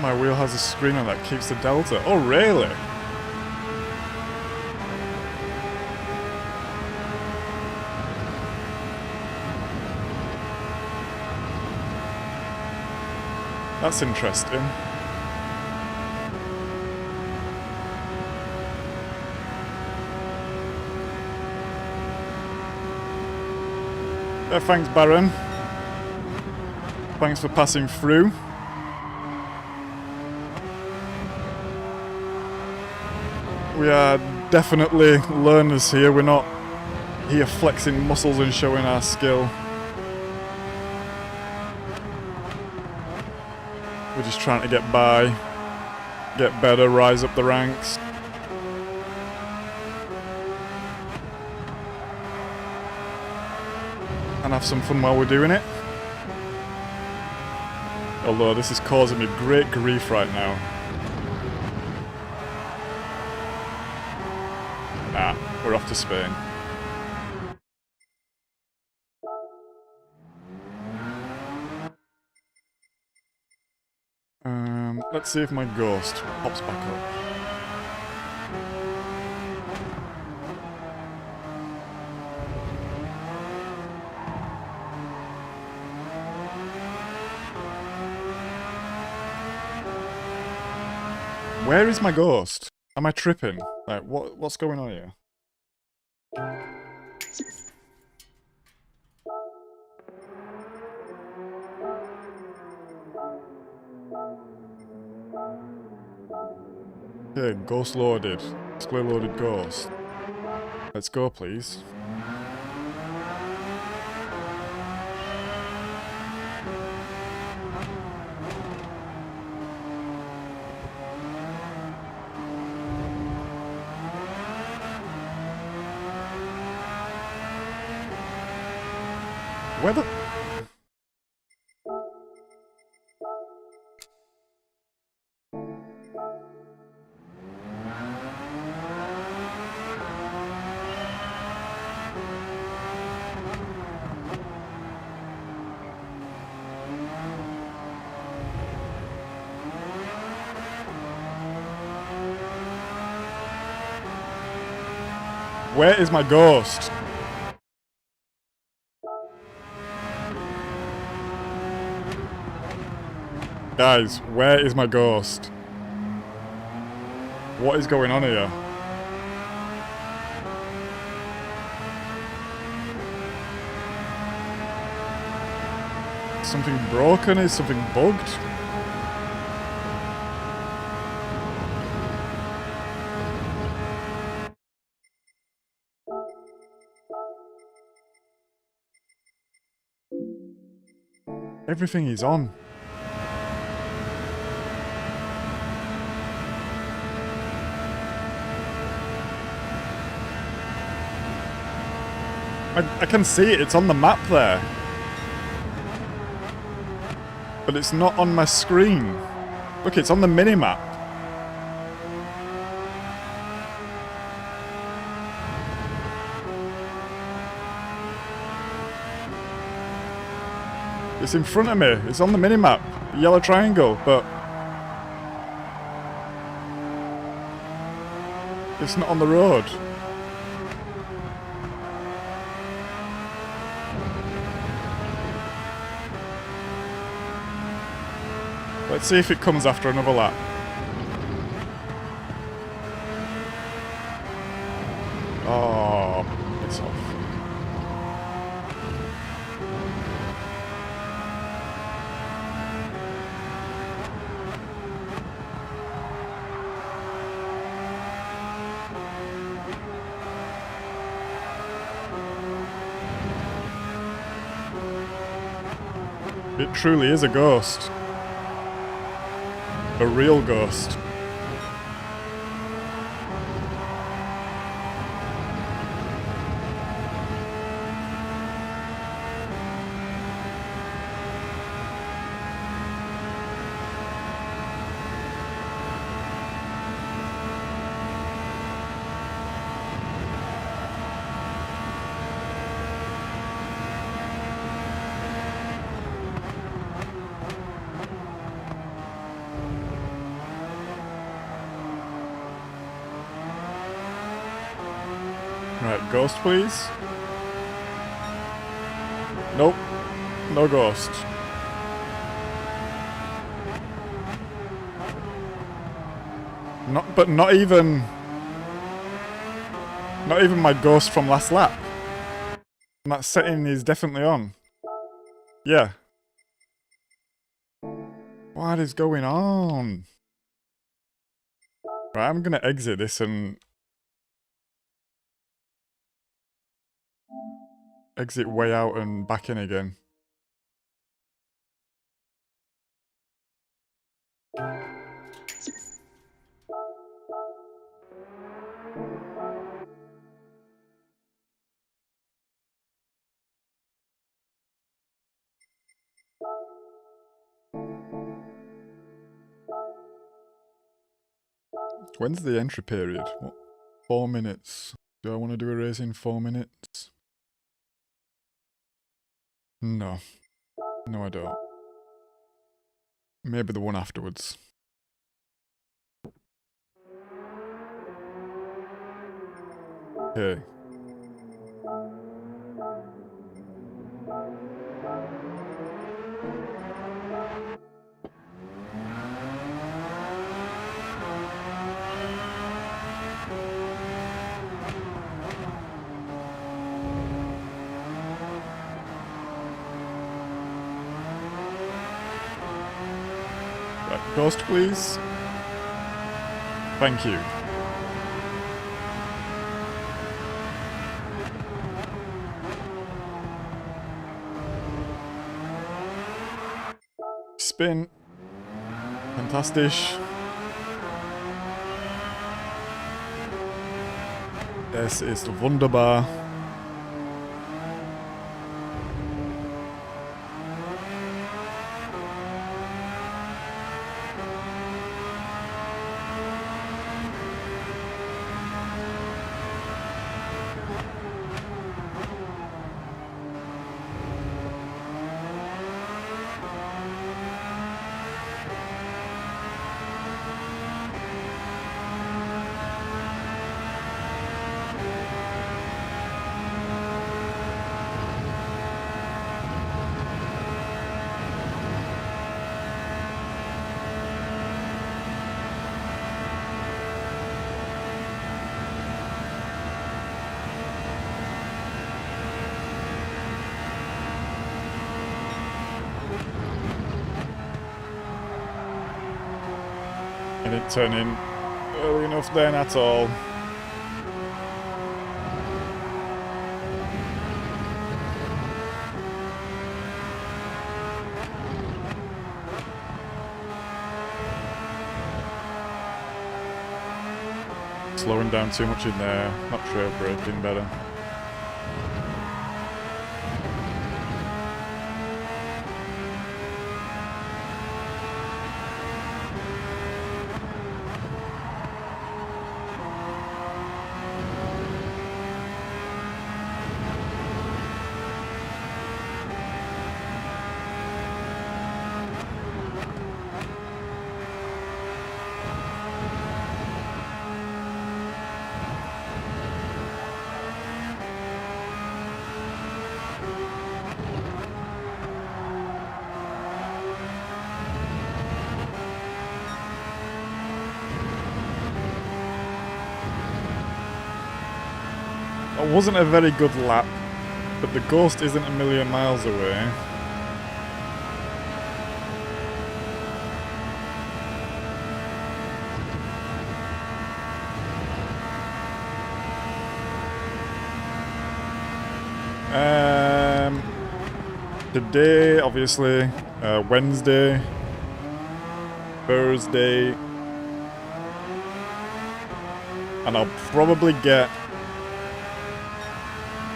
My wheel has a screen on that keeps the delta. Oh, really? That's interesting. Thanks, Baron. Thanks for passing through. We are definitely learners here. We're not here flexing muscles and showing our skill. We're just trying to get by, get better, rise up the ranks. And have some fun while we're doing it. Although this is causing me great grief right now. We're off to Spain. Let's see if my ghost pops back up. Where is my ghost? Am I tripping? Like, what's going on here? Okay, ghost loaded. Display loaded ghost. Let's go, please. Where the... Where is my ghost? Guys, where is my ghost? What is going on here? Something broken? Is something bugged? Everything is on. I can see it, it's on the map there. But it's not on my screen. Look, it's on the mini-map. It's in front of me, it's on the mini-map. The yellow triangle, but... it's not on the road. Let's see if it comes after another lap. Oh, it's off. It truly is a ghost. A real ghost. Right, ghost please. Nope, no ghost. Not even my ghost from last lap. And that setting is definitely on. Yeah. What is going on? Right, I'm gonna exit this and exit way out and back in again. When's the entry period? What? 4 minutes. Do I want to do a race in 4 minutes? No. No, I don't. Maybe the one afterwards. Okay. Ghost, please. Thank you. Spin. Fantastic. Es ist wunderbar. I didn't turn in early enough then at all. Slowing down too much in there, not trail braking better. It wasn't a very good lap, but the Ghost isn't a million miles away. Today, obviously, Wednesday, Thursday, and I'll probably get...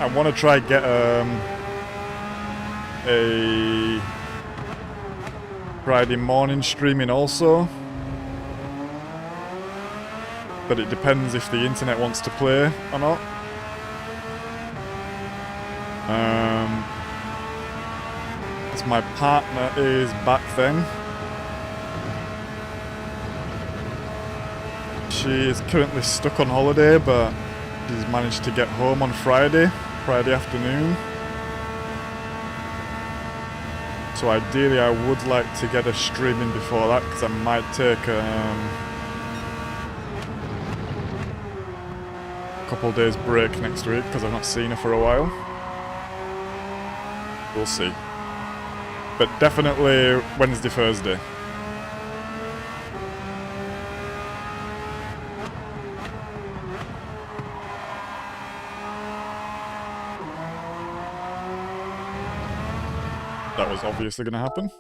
I want to try get a Friday morning streaming also, but it depends if the internet wants to play or not. As my partner is back then. She is currently stuck on holiday, but she's managed to get home on Friday afternoon. So ideally I would like to get a streaming before that, because I might take a couple days break next week, because I've not seen her for a while. We'll see. But definitely Wednesday, Thursday. That was obviously going to happen.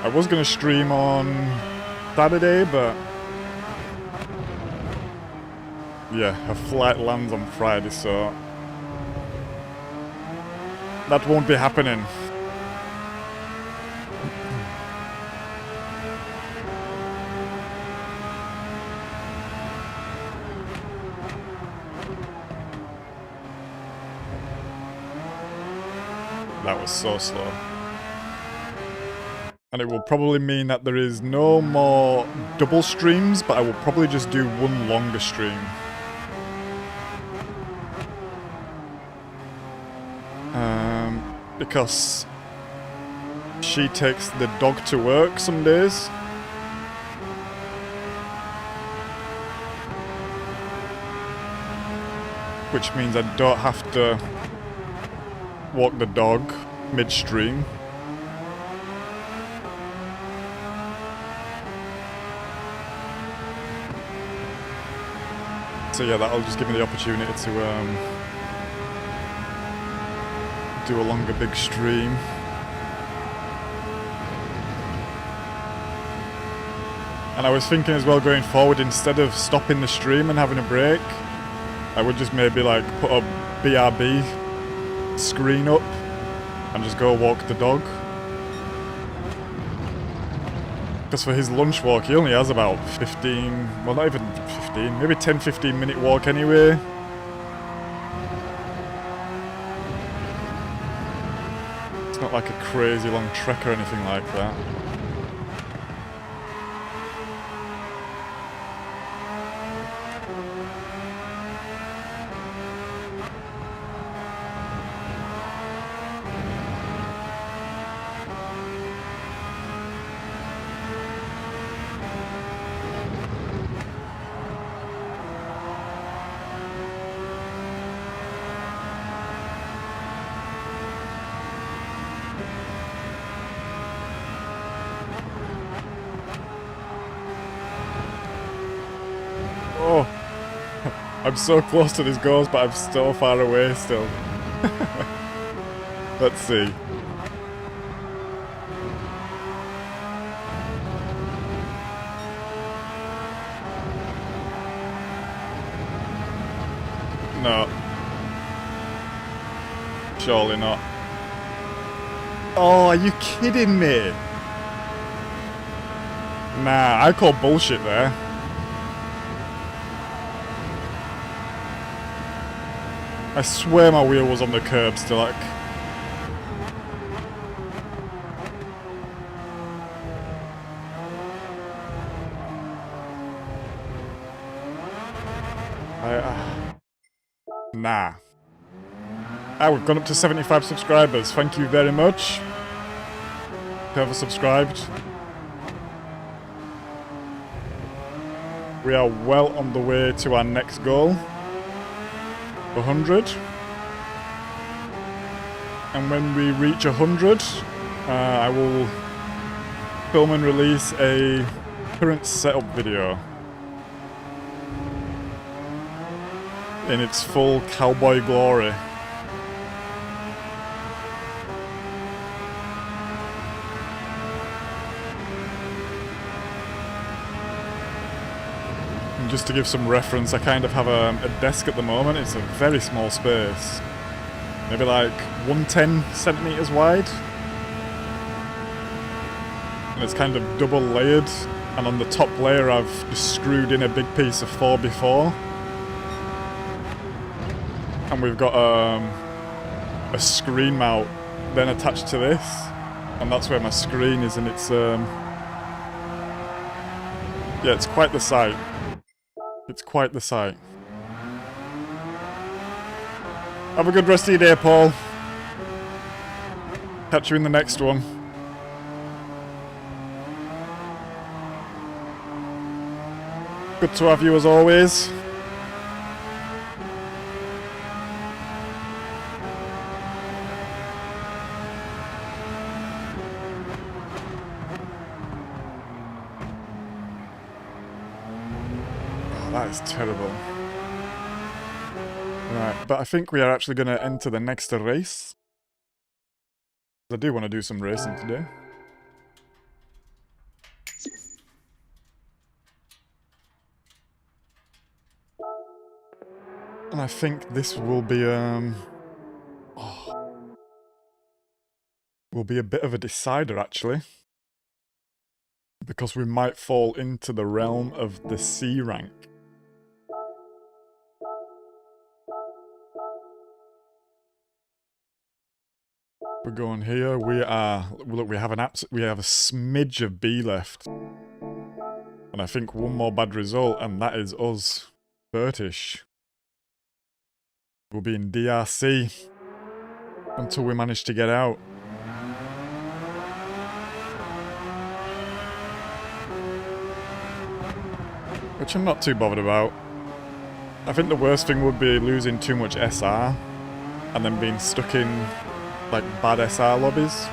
I was going to stream on Saturday, but yeah, her flight lands on Friday, so that won't be happening. That was so slow. And it will probably mean that there is no more double streams, but I will probably just do one longer stream. Because she takes the dog to work some days. Which means I don't have to walk the dog midstream. So yeah, that'll just give me the opportunity to do a longer big stream. And I was thinking as well, going forward, instead of stopping the stream and having a break, I would just maybe like put a BRB screen up and just go walk the dog. Because for his lunch walk, he only has about 15, well not even 15, maybe 10-15 minute walk anyway. It's not like a crazy long trek or anything like that. Oh, I'm so close to these goals, but I'm so far away still. Let's see. No. Surely not. Oh, are you kidding me? Nah, I call bullshit there. I swear my wheel was on the curb still, like... Nah. Ah, we've gone up to 75 subscribers. Thank you very much. Whoever subscribed. We are well on the way to our next goal. 100. And when we reach 100, I will film and release a current setup video in its full cowboy glory. Just to give some reference, I kind of have a desk at the moment. It's a very small space. Maybe like 110 centimeters wide. And it's kind of double layered. And on the top layer I've just screwed in a big piece of 4x4. And we've got a screen mount then attached to this. And that's where my screen is, and it's yeah, it's quite the sight. It's quite the sight. Have a good rest of your day, Paul. Catch you in the next one. Good to have you as always. That is terrible. Right, but I think we are actually going to enter the next race. I do want to do some racing today. And I think this will be will be a bit of a decider actually. Because we might fall into the realm of the C rank. We're going here. We are. Look, we have a smidge of B left, and I think one more bad result, and that is us, 30ish. We'll be in DRC until we manage to get out. Which I'm not too bothered about. I think the worst thing would be losing too much SR and then being stuck in like bad SR lobbies.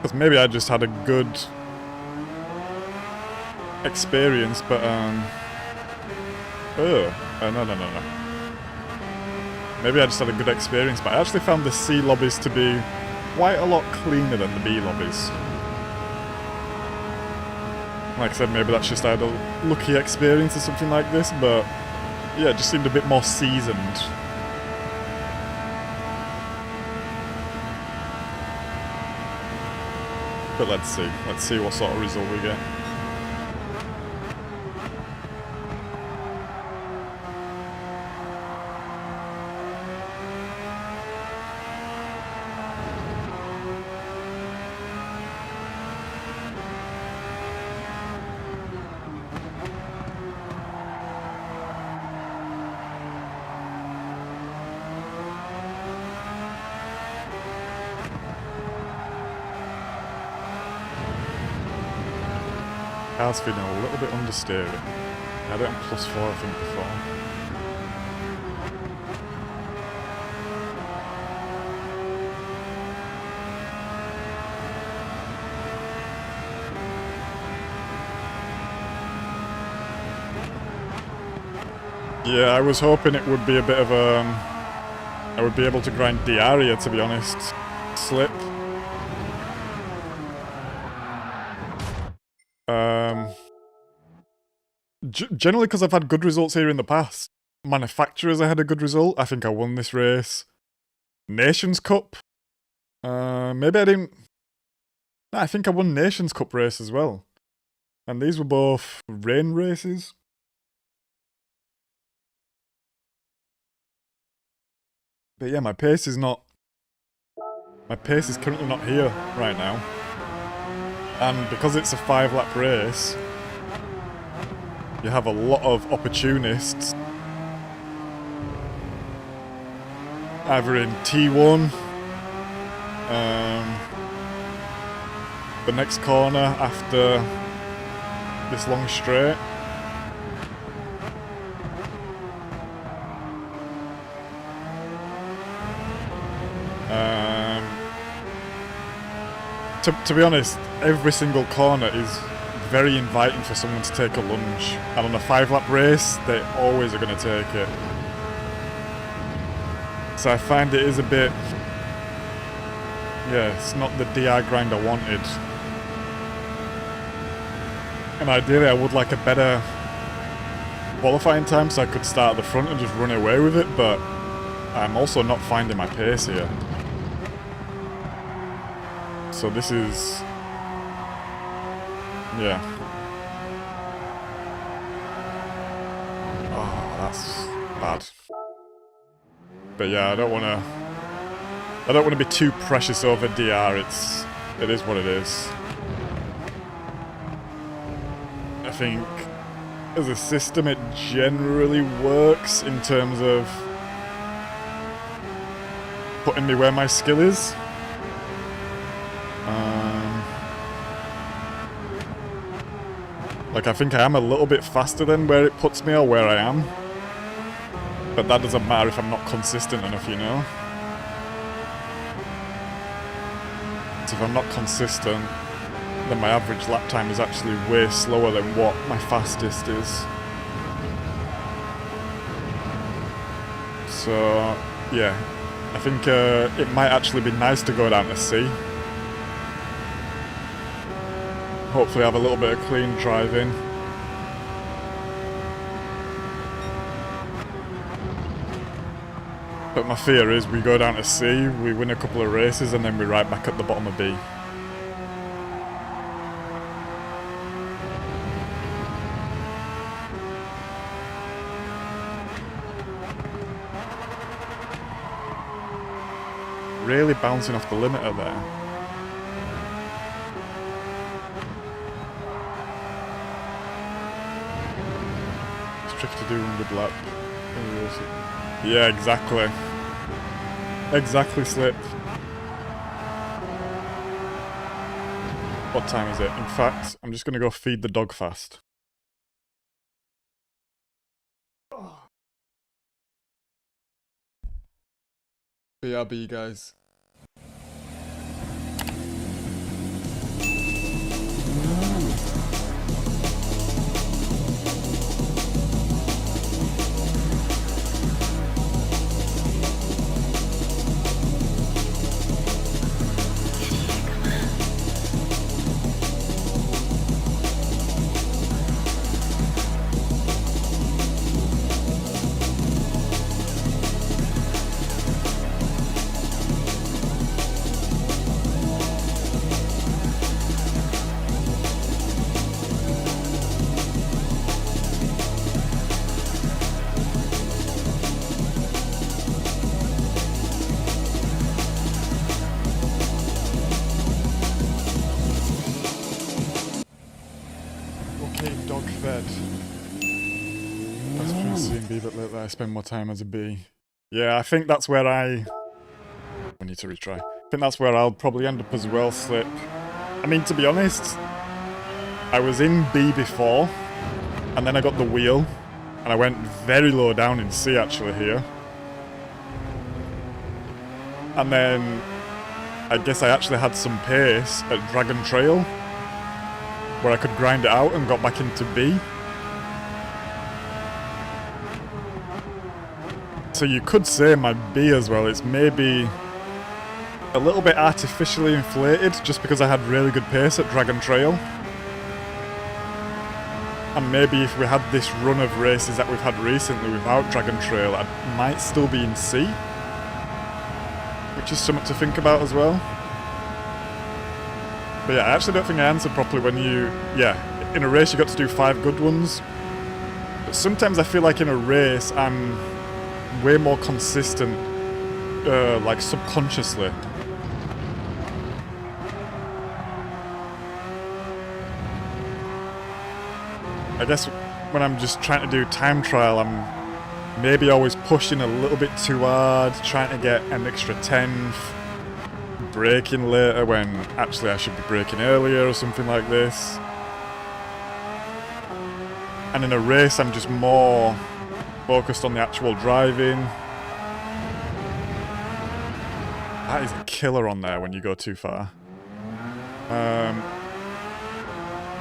Because maybe I just had a good experience, but no. Maybe I just had a good experience, but I actually found the C lobbies to be quite a lot cleaner than the B lobbies. Like I said, maybe that's just I had a lucky experience or something like this, but yeah, it just seemed a bit more seasoned. But let's see what sort of result we get. Car's feeling a little bit understeering. I had it on +4 I think before. Yeah, I was hoping it would be a bit of a... I would be able to grind the area, to be honest. Slip. Generally because I've had good results here in the past. Manufacturers I had a good result. I think I won this race. Nations Cup. Maybe I didn't... No, I think I won Nations Cup race as well. And these were both rain races. But yeah, my pace is currently not here right now. And because it's a 5-lap race, you have a lot of opportunists. Either in T1, the next corner after this long straight. To be honest, every single corner is very inviting for someone to take a lunge. And on a 5-lap race, they always are going to take it. So I find it is a bit... Yeah, it's not the DI grind I wanted. And ideally I would like a better qualifying time so I could start at the front and just run away with it, but I'm also not finding my pace here. So this is... Yeah. Oh, that's bad. But yeah, I don't want to be too precious over DR. It is what it is. I think as a system it generally works in terms of putting me where my skill is. Like I think I am a little bit faster than where it puts me or where I am. But that doesn't matter if I'm not consistent enough, you know? So if I'm not consistent, then my average lap time is actually way slower than what my fastest is. So, yeah. I think it might actually be nice to go down to C. Hopefully have a little bit of clean driving. But my fear is we go down to C, we win a couple of races, and then we're right back at the bottom of B. Really bouncing off the limiter there. It's tricky to do 100 lap. Yeah, exactly. Exactly, Slip. What time is it? In fact, I'm just going to go feed the dog fast. BRB, guys. can be, but lately I spend more time as a B. Yeah, I think that's where I need to retry. I think that's where I'll probably end up as well, Slip. I mean, to be honest, I was in B before, and then I got the wheel, and I went very low down in C actually here. And then I guess I actually had some pace at Dragon Trail, where I could grind it out and got back into B. So you could say my B as well, it's maybe a little bit artificially inflated just because I had really good pace at Dragon Trail. And maybe if we had this run of races that we've had recently without Dragon Trail, I might still be in C. Which is something to think about as well. But yeah, I actually don't think I answered properly when you... Yeah, in a race you got to do 5 good ones. But sometimes I feel like in a race I'm way more consistent, like subconsciously. I guess when I'm just trying to do time trial, I'm maybe always pushing a little bit too hard, trying to get an extra 10th, braking later when actually I should be braking earlier or something like this. And in a race I'm just more focused on the actual driving. That is a killer on there when you go too far.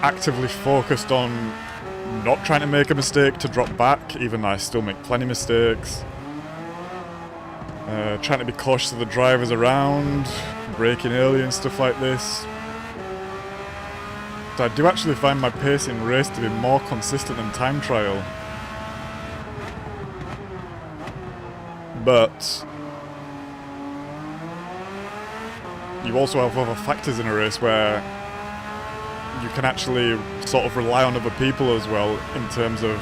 Actively focused on not trying to make a mistake to drop back, even though I still make plenty of mistakes. Trying to be cautious of the drivers around, braking early and stuff like this. So I do actually find my pace in race to be more consistent than time trial. But you also have other factors in a race where you can actually sort of rely on other people as well in terms of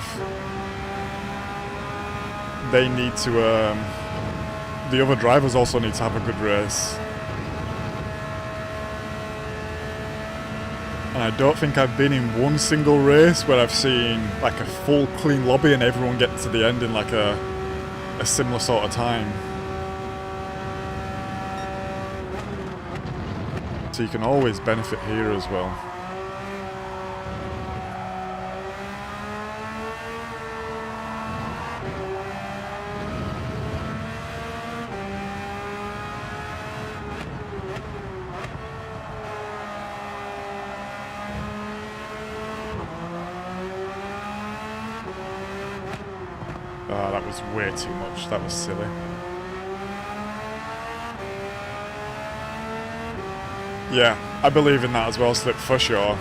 they need to, the other drivers also need to have a good race. And I don't think I've been in one single race where I've seen like a full clean lobby and everyone get to the end in like a similar sort of time. So you can always benefit here as well. Oh, that was way too much. That was silly. Yeah, I believe in that as well, Slip, for sure.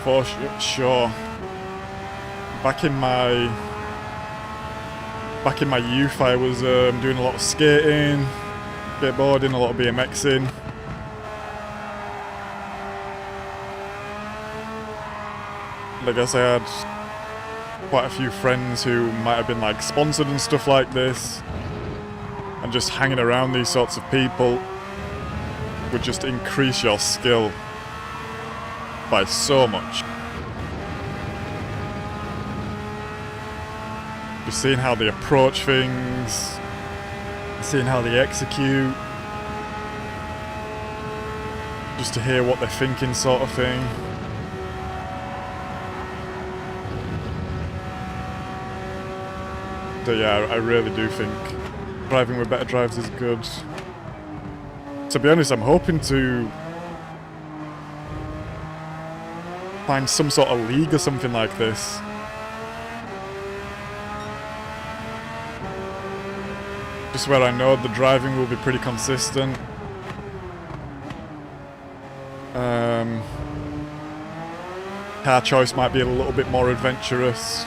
For sure. Back in my youth, I was doing a lot of skating, skateboarding, a lot of BMXing. I guess I had quite a few friends who might have been like sponsored and stuff like this, and just hanging around these sorts of people would just increase your skill by so much. Just seeing how they approach things, seeing how they execute, just to hear what they're thinking sort of thing. So yeah, I really do think driving with better drives is good. To be honest, I'm hoping to find some sort of league or something like this. Just where I know the driving will be pretty consistent. Car choice might be a little bit more adventurous.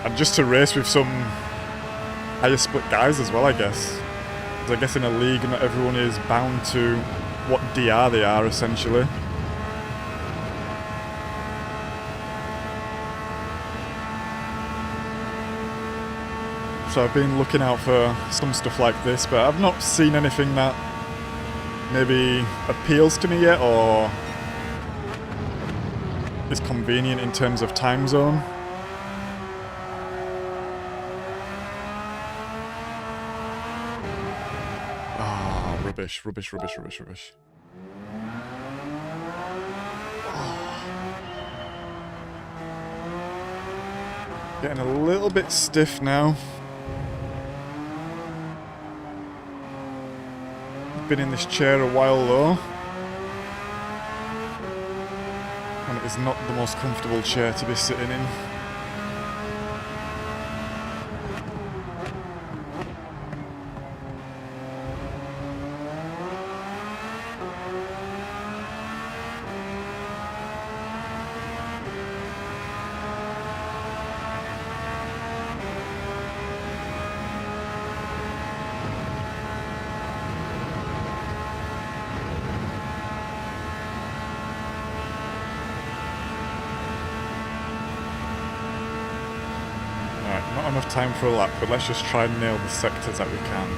And just to race with some higher split guys as well, I guess. Because I guess in a league not everyone is bound to what DR they are, essentially. So I've been looking out for some stuff like this, but I've not seen anything that maybe appeals to me yet, or is convenient in terms of time zone. Ah, rubbish, rubbish, rubbish, rubbish, rubbish. Getting a little bit stiff now. Been in this chair a while though. And it is not the most comfortable chair to be sitting in. Not enough time for a lap, but let's just try and nail the sectors that we can.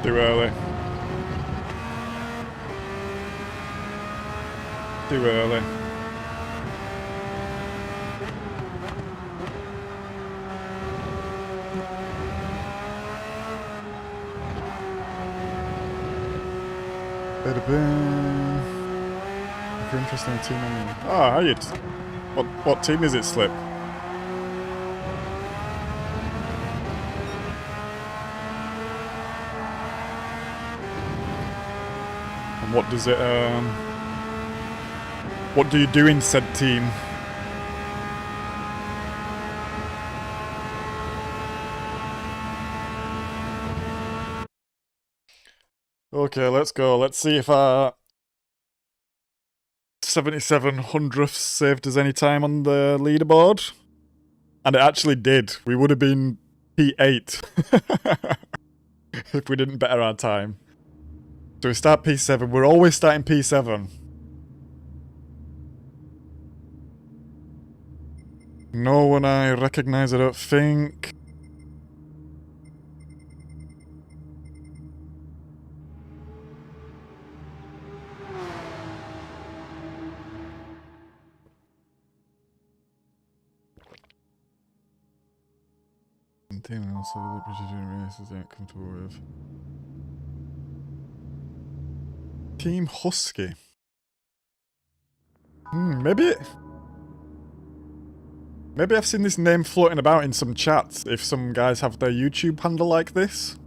Too early. Too early. If you're interested in team on... Ah, how you... What team is it, Slip? What does it, what do you do in said team? Okay, let's go. Let's see if our 77/100th saved us any time on the leaderboard. And it actually did. We would have been P8 if we didn't better our time. So we start P7. We're always starting P7. No one I recognise, I don't think. Team also the precision races ain't comfortable with. Team Husky. Maybe I've seen this name floating about in some chats, if some guys have their YouTube handle like this.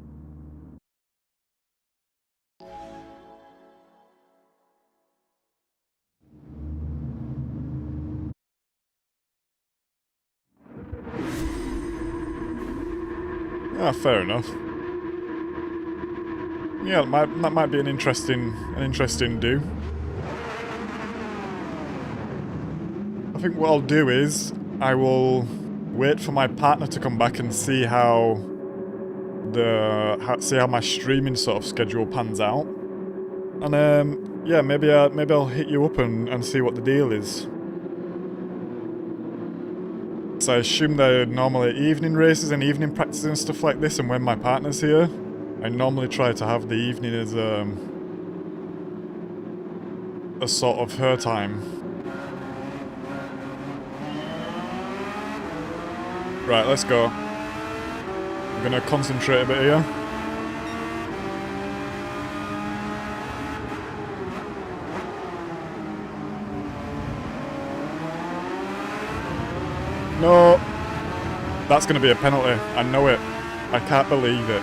Ah, fair enough. Yeah, that might be an interesting do. I think what I'll do is I will wait for my partner to come back and see how my streaming sort of schedule pans out, and yeah, maybe I'll hit you up and see what the deal is. So I assume they're normally evening races and evening practices and stuff like this, and when my partner's here, I normally try to have the evening as a sort of her time. Right, let's go. I'm gonna concentrate a bit here. No! That's gonna be a penalty. I know it. I can't believe it.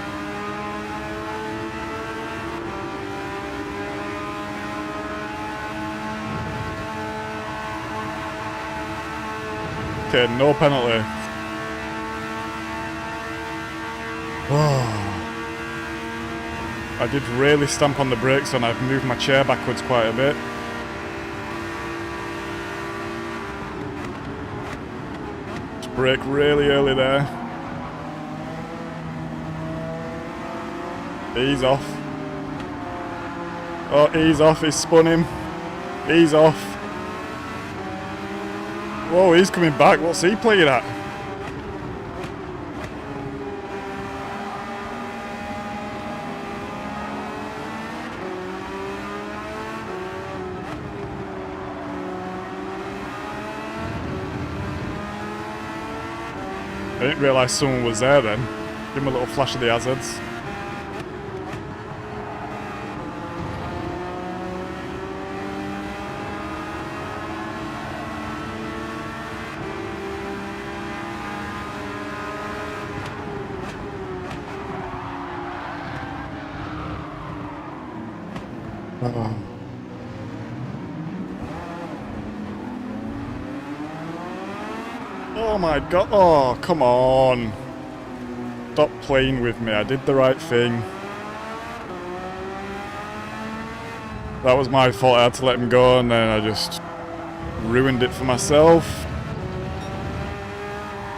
Okay, no penalty. I did really stamp on the brakes and I've moved my chair backwards quite a bit. Just brake really early there. Ease off. Oh, ease off, he's spun him. Ease off. Whoa, he's coming back. What's he playing at? I didn't realise someone was there then. Give him a little flash of the hazards. Oh my god, oh come on. Stop playing with me, I did the right thing. That was my fault, I had to let him go and then I just ruined it for myself.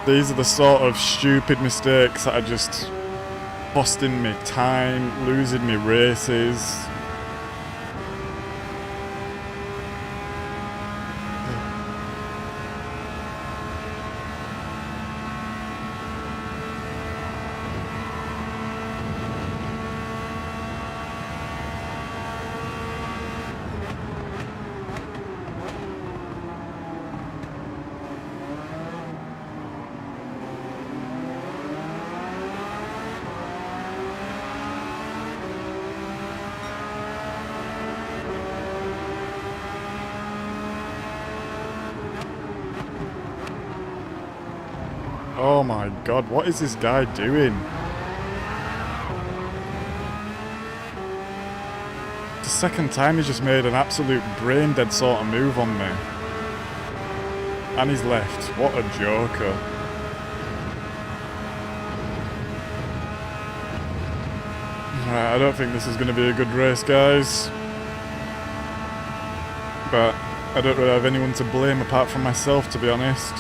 These are the sort of stupid mistakes that are just costing me time, losing me races. Oh my god, what is this guy doing? The second time he's just made an absolute brain dead sort of move on me. And he's left. What a joker. Right, I don't think this is going to be a good race, guys. But I don't really have anyone to blame apart from myself, to be honest.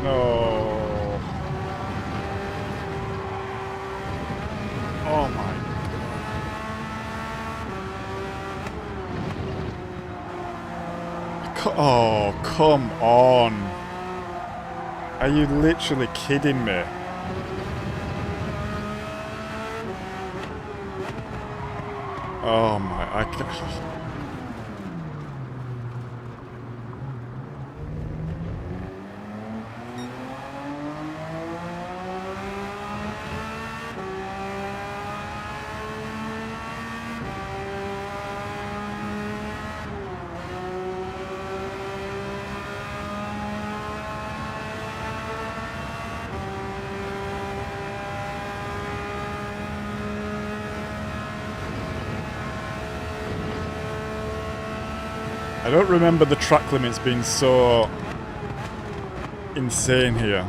No. Oh my god. Oh, come on. Are you literally kidding me? Oh my, I can't. I don't remember the track limits being so insane here.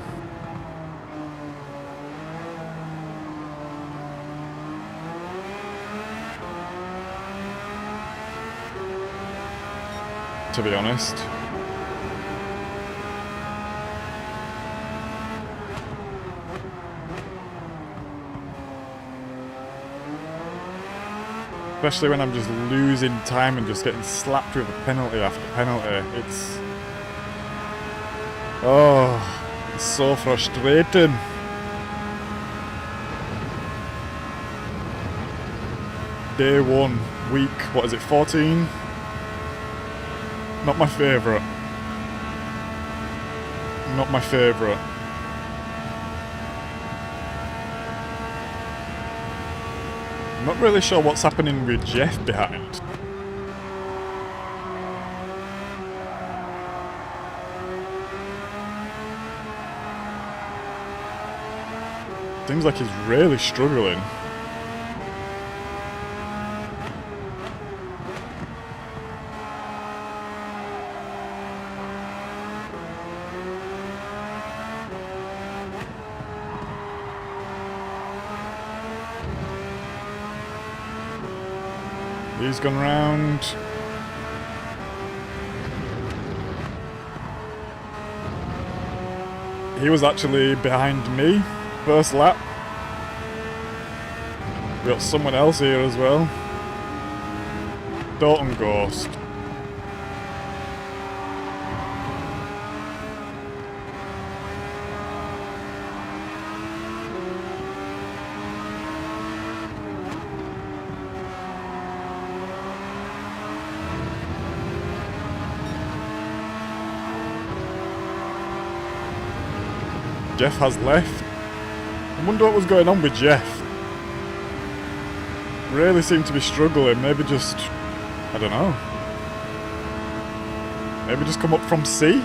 To be honest. Especially when I'm just losing time and just getting slapped with a penalty after penalty. It's... oh, it's so frustrating. day one, week, what is it, 14? Not my favourite. Not my favourite. I'm not really sure what's happening with Jeff behind. Seems like he's really struggling. He's gone round. He was actually behind me, first lap. We got someone else here as well. Dalton Ghost. Jeff has left. I wonder what was going on with Jeff. Really seemed to be struggling. Maybe just, I don't know. Maybe just come up from C?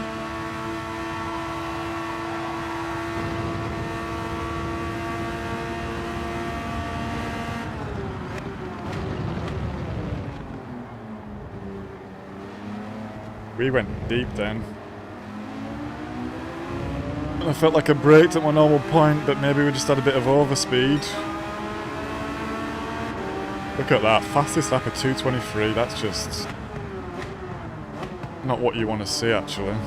We went deep then. I felt like I braked at my normal point, but maybe we just had a bit of overspeed. Look at that, fastest lap of 2:23, that's just not what you want to see actually.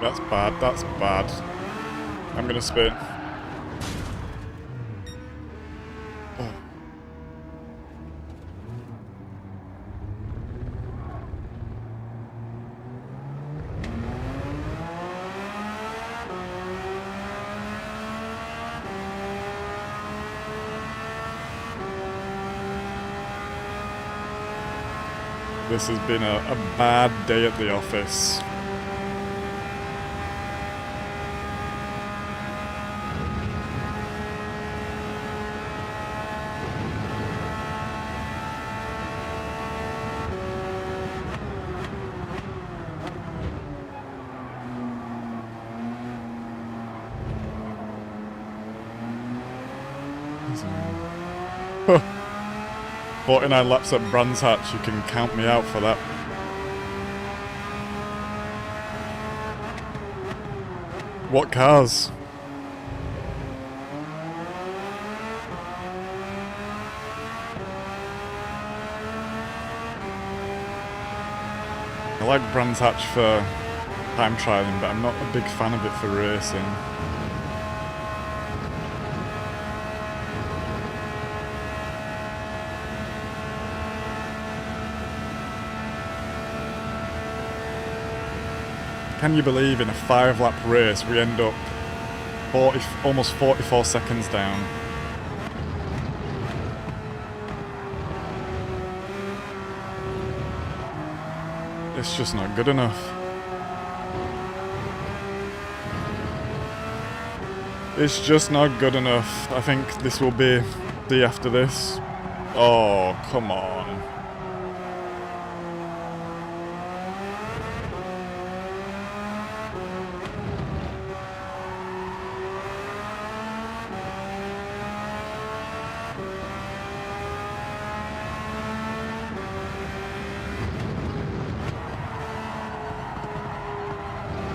That's bad, that's bad. I'm gonna spin. Oh. This has been a bad day at the office. Huh. 49 laps at Brands Hatch, you can count me out for that. What cars? I like Brands Hatch for time trialing, but I'm not a big fan of it for racing. Can you believe in a 5-lap race we end up almost 44 seconds down? It's just not good enough. It's just not good enough. I think this will be the after this. Oh, come on.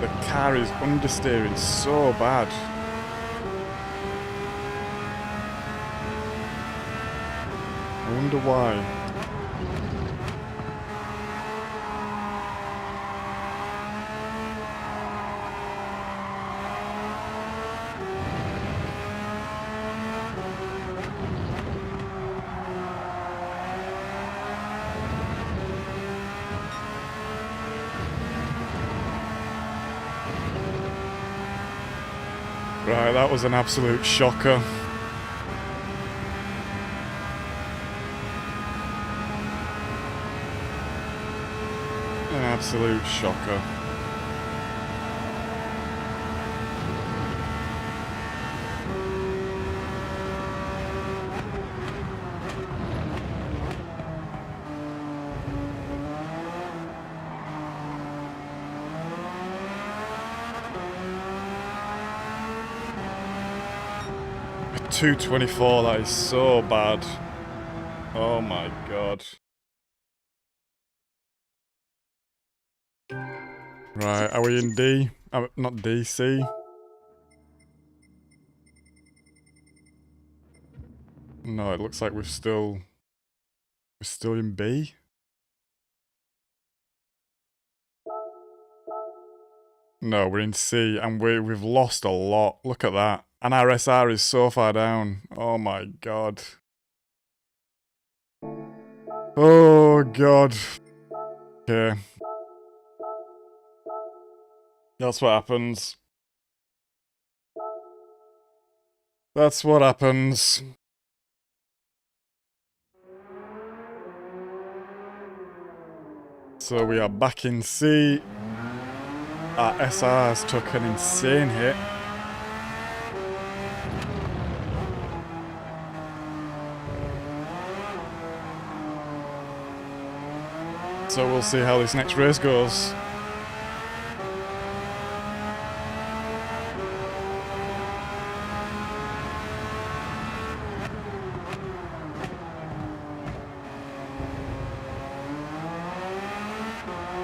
The car is understeering so bad. I wonder why. Right, that was an absolute shocker. An absolute shocker. A 224, that is so bad. Oh my god. Right, are we in D? Not D, C? No, it looks like we're still in B. No, we're in C, and we've lost a lot. Look at that. And our SR is so far down. Oh my god. Oh god. Okay. That's what happens. That's what happens. So we are back in C. Our SRs took an insane hit. So we'll see how this next race goes.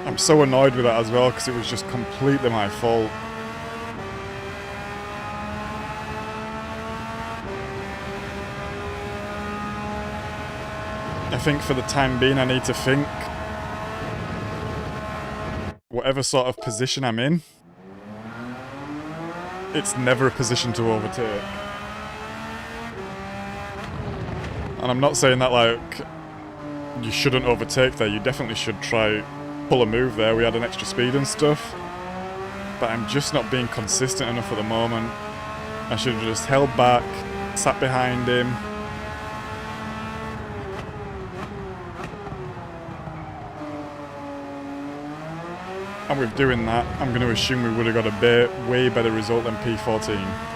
I'm so annoyed with that as well because it was just completely my fault. I think for the time being I need to think whatever sort of position I'm in, it's never a position to overtake. And I'm not saying that like you shouldn't overtake there, you definitely should try pull a move there, we had an extra speed and stuff, but I'm just not being consistent enough at the moment. I should have just held back, sat behind him. And with doing that, I'm going to assume we would have got a way better result than P14.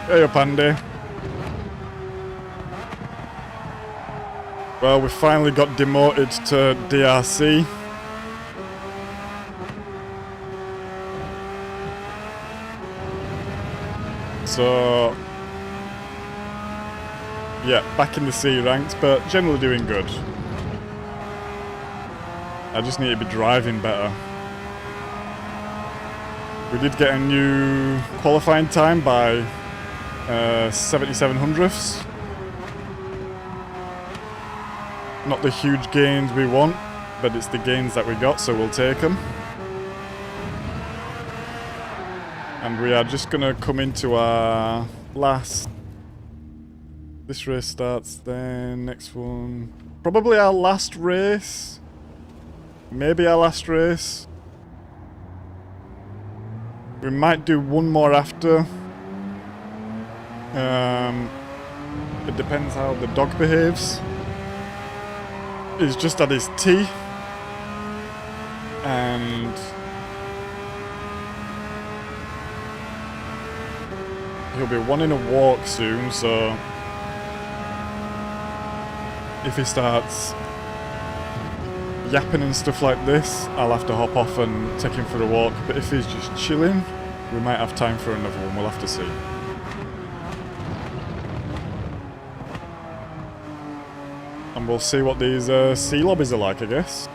Hey up, Andy. Well, we finally got demoted to DRC. So Yeah, back in the C ranks, but generally doing good. I just need to be driving better. We did get a new qualifying time by 77 hundredths. Not the huge gains we want, but it's the gains that we got, so we'll take them. And we are just gonna come into our last... This race starts then, next one... Probably our last race. Maybe our last race. We might do one more after. It depends how the dog behaves. He's just had his tea. And... he'll be wanting a walk soon, so... if he starts yapping and stuff like this, I'll have to hop off and take him for a walk. But if he's just chilling, we might have time for another one. We'll have to see. And we'll see what these sea lobbies are like, I guess.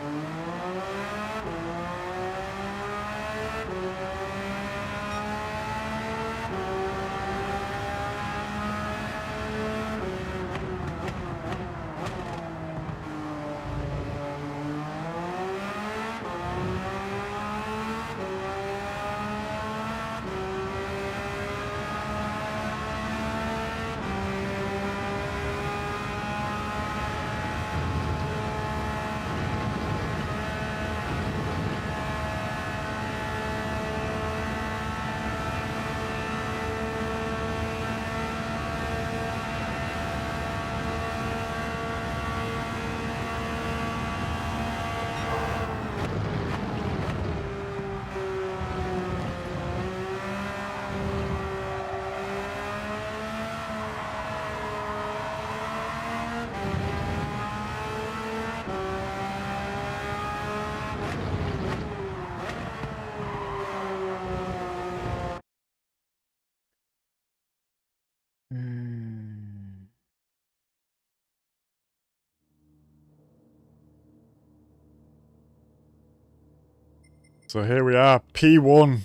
So here we are, P1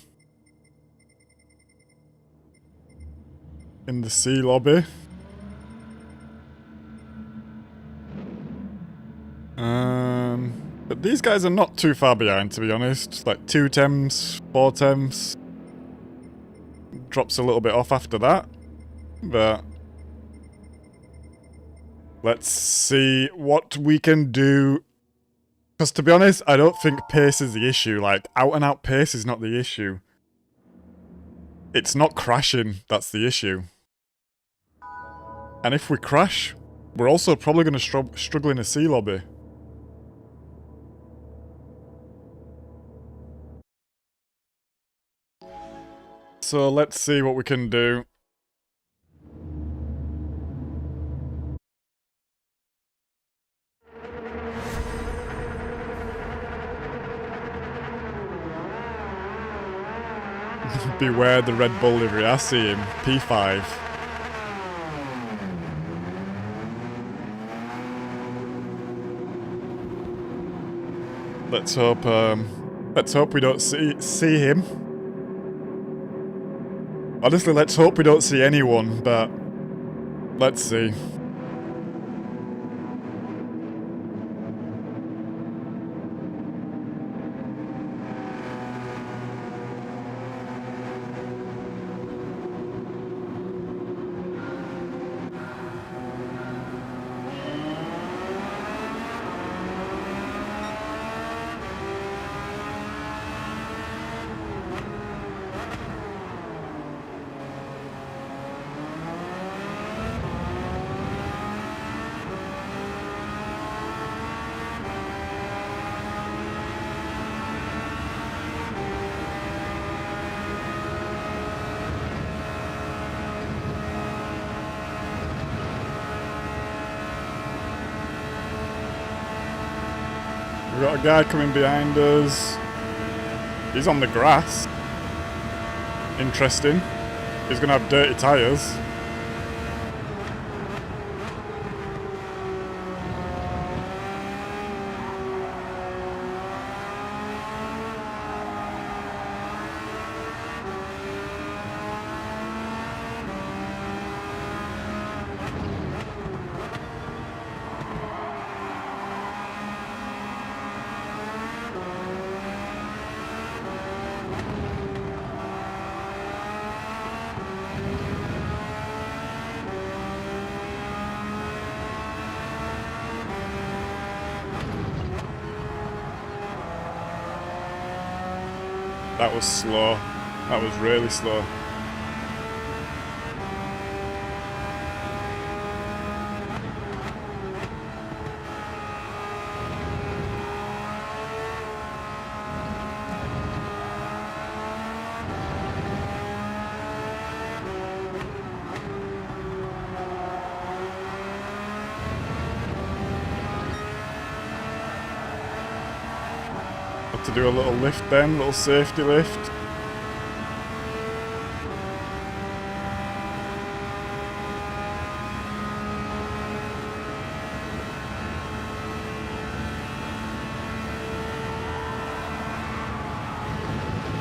in the C lobby. But these guys are not too far behind, to be honest. Like 2 temps, 4 temps. Drops a little bit off after that. But let's see what we can do. Because to be honest, I don't think pace is the issue. Like, out and out pace is not the issue. It's not crashing that's the issue. And if we crash, we're also probably going to struggle in a C lobby. So let's see what we can do. Beware the Red Bull livery, I see him. P5. Let's hope we don't see him. Honestly, let's hope we don't see anyone, but let's see. We've got a guy coming behind us. He's on the grass. Interesting. He's going to have dirty tyres. That was slow. That was really slow. To do a little lift then, little safety lift.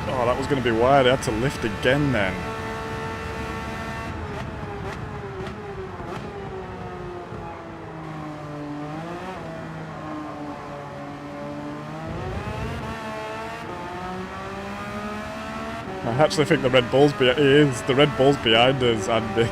Oh, that was going to be wide. I had to lift again then. I actually think the Red Bull's behind us, Andy.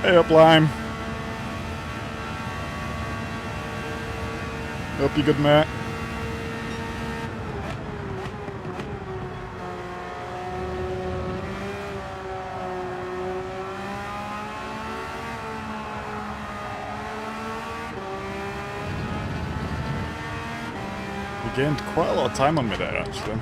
Hey up, Lime. Hope you're good, mate. We gained quite a lot of time on me there, actually.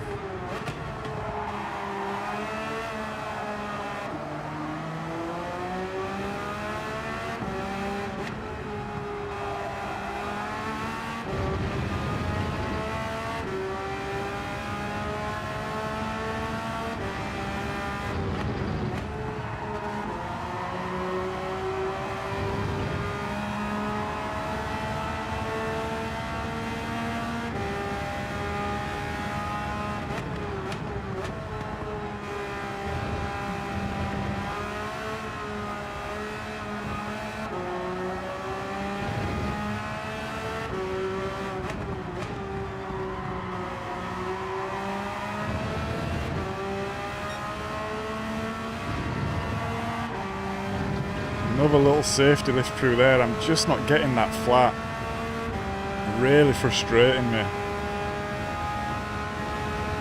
Another little safety lift through there. I'm just not getting that flat. Really frustrating me.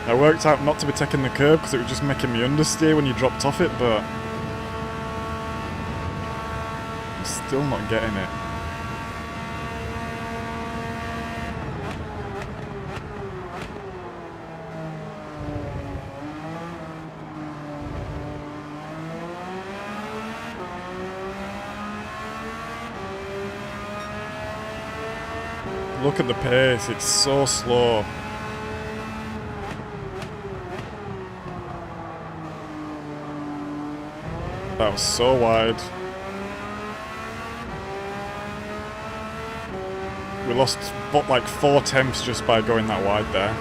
I worked out not to be taking the curb because it was just making me understeer when you dropped off it, but I'm still not getting it. Look at the pace, it's so slow. That was so wide. We lost like 4 tenths just by going that wide there.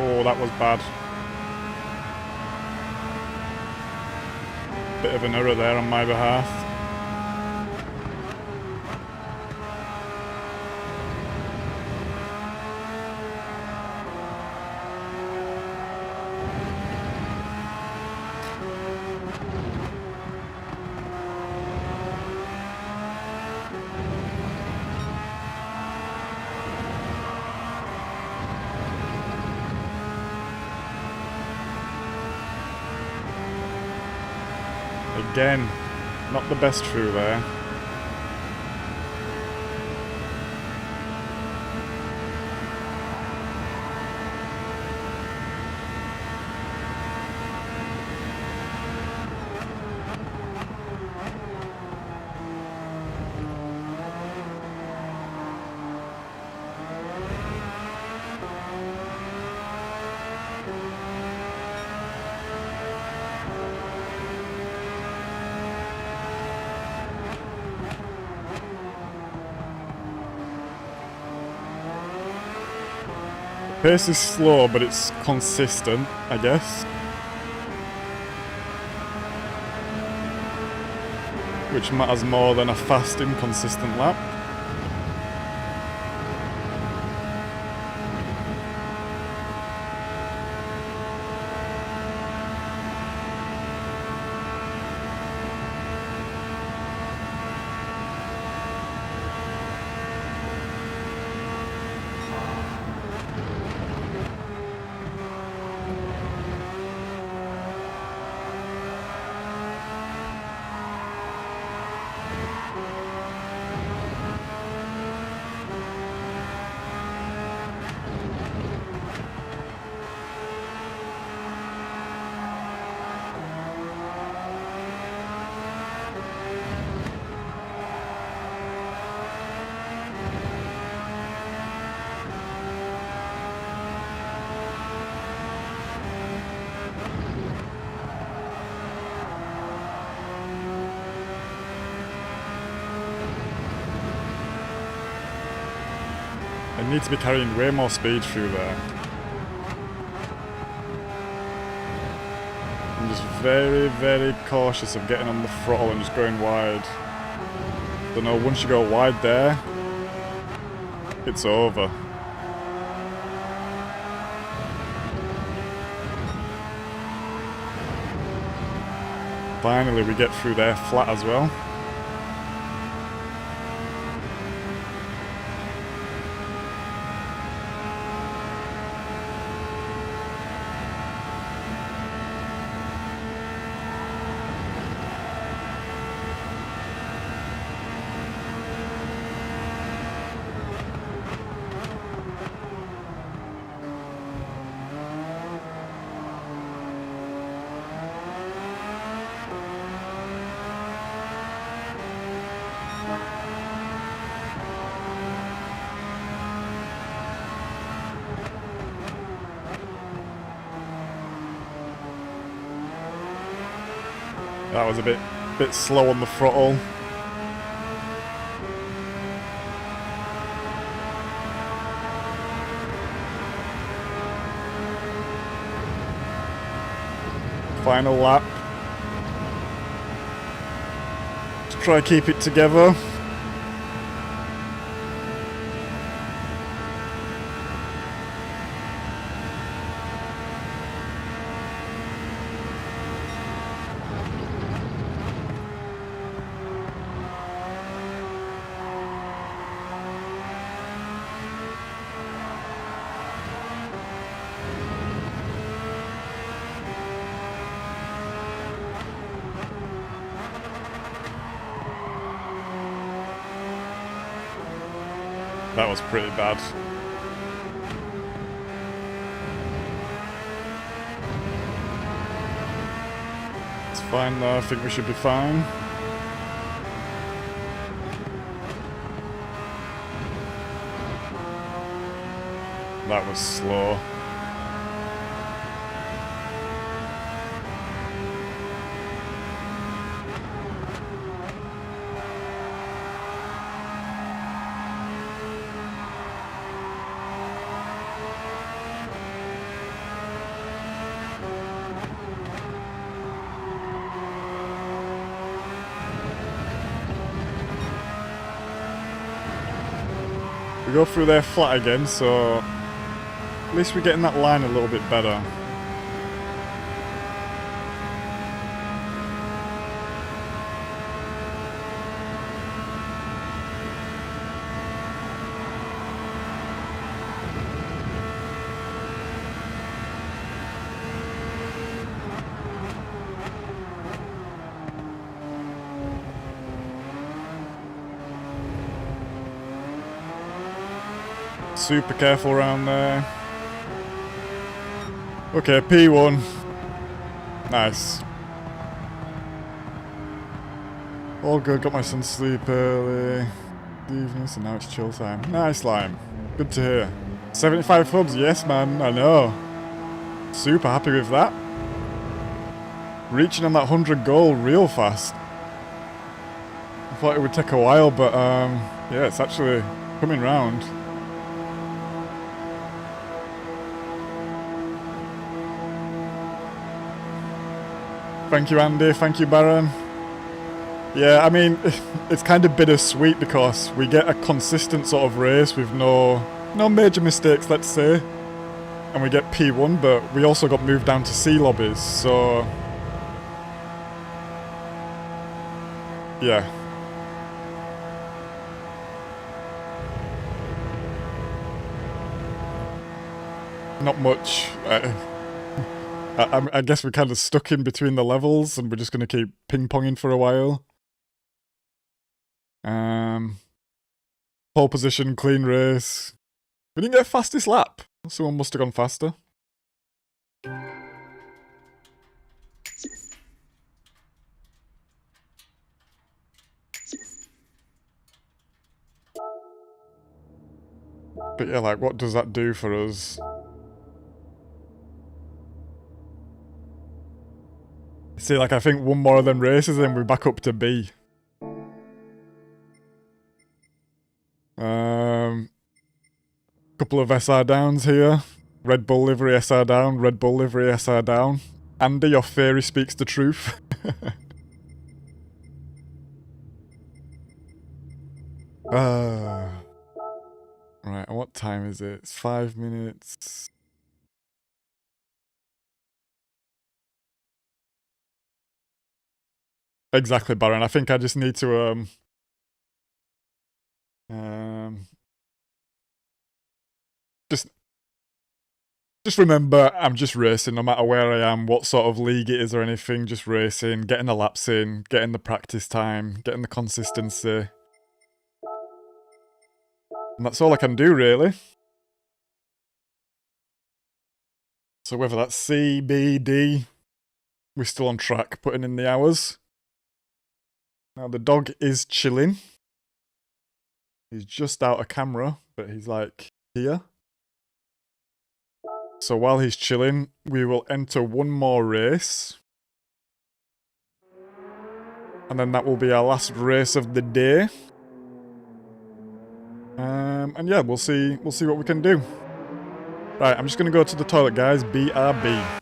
Oh, that was bad. Bit of an error there on my behalf. again, not the best through there. Pace is slow, but it's consistent, I guess. Which matters more than a fast, inconsistent lap. I need to be carrying way more speed through there. I'm just very, very cautious of getting on the throttle and just going wide. Don't know, once you go wide there, it's over. Finally, we get through there flat as well. That was a bit slow on the throttle. Final lap. Let's try to keep it together. That was pretty bad. It's fine though, I think we should be fine. That was slow. We go through there flat again, so at least we're getting that line a little bit better. Super careful around there. Okay, P1. Nice. All good, got my son to sleep early. Evening, so now it's chill time. Nice, Lime. Good to hear. 75 hubs, yes man, I know. Super happy with that. Reaching on that 100 goal real fast. I thought it would take a while, but yeah, it's actually coming round. Thank you, Andy. Thank you, Baron. Yeah, I mean, it's kind of bittersweet because we get a consistent sort of race with no major mistakes, let's say. And we get P1, but we also got moved down to C lobbies, so... yeah. Not much. I guess we're kind of stuck in between the levels and we're just going to keep ping-ponging for a while. Pole position, clean race. We didn't get fastest lap. Someone must have gone faster. But yeah, like, what does that do for us? See, like, I think one more of them races and we're back up to B. Couple of SR downs here. Red Bull livery SR down, Red Bull livery SR down. Andy, your theory speaks the truth. Right, and what time is it? It's 5 minutes. Exactly, Baron. I think I just need to just remember, I'm just racing no matter where I am, what sort of league it is or anything, just racing, getting the laps in, getting the practice time, getting the consistency. And that's all I can do, really. So whether that's C, B, D, we're still on track, putting in the hours. Now the dog is chilling. He's just out of camera, but he's like here. So while he's chilling, we will enter one more race. And then that will be our last race of the day. And yeah, we'll see what we can do. Right, I'm just gonna go to the toilet, guys. BRB.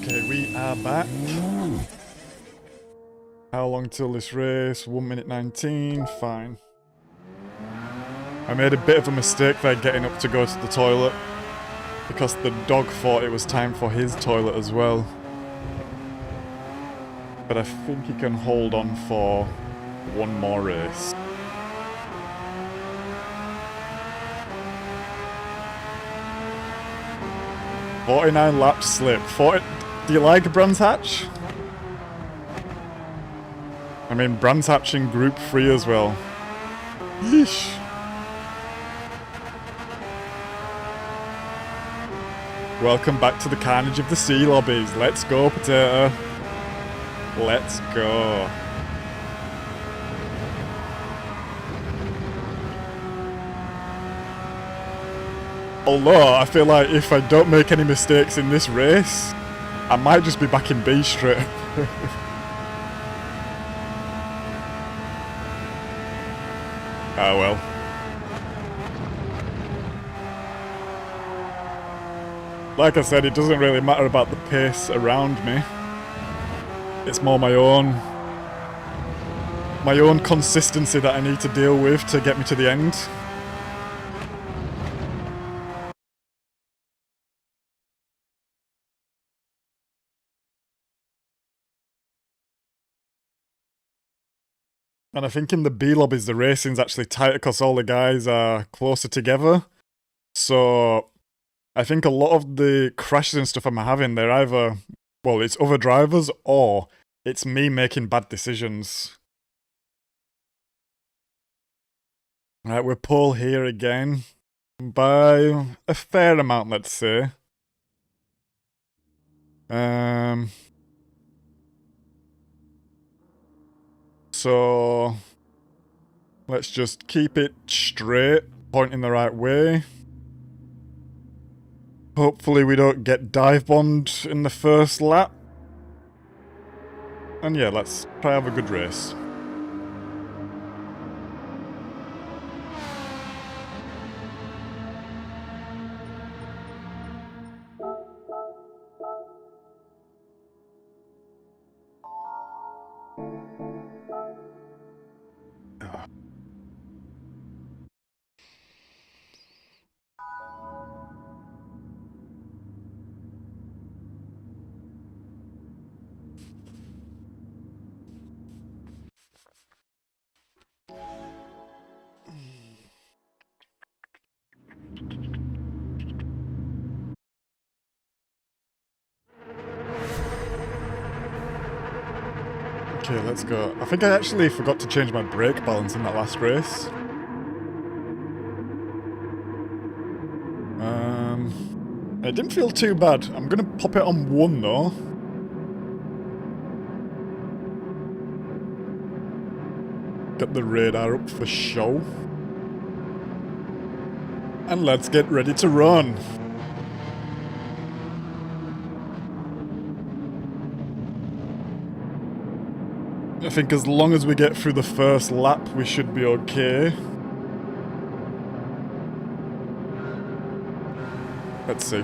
Okay, we are back. How long till this race? 1 minute 19. Fine. I made a bit of a mistake there getting up to go to the toilet, because the dog thought it was time for his toilet as well. But I think he can hold on for one more race. "49 laps slip." Do you like Brands Hatch? I mean, Brands Hatch in Group 3 as well. Yeesh. Welcome back to the carnage of the sea lobbies. Let's go, Potato. Let's go. Although, I feel like if I don't make any mistakes in this race, I might just be back in B straight. Ah well. Like I said, it doesn't really matter about the pace around me. It's more my own consistency that I need to deal with to get me to the end. And I think in the B lobbies the racing's actually tighter because all the guys are closer together. So I think a lot of the crashes and stuff I'm having, they're either, well, it's other drivers or it's me making bad decisions. Right, we're pole here again. By a fair amount, let's say. So let's just keep it straight, pointing the right way. Hopefully we don't get dive bombed in the first lap. And yeah, let's try have a good race. Okay, let's go. I think I actually forgot to change my brake balance in that last race. It didn't feel too bad. I'm gonna pop it on 1 though. Get the radar up for show. And let's get ready to run. I think as long as we get through the first lap, we should be okay. Let's see.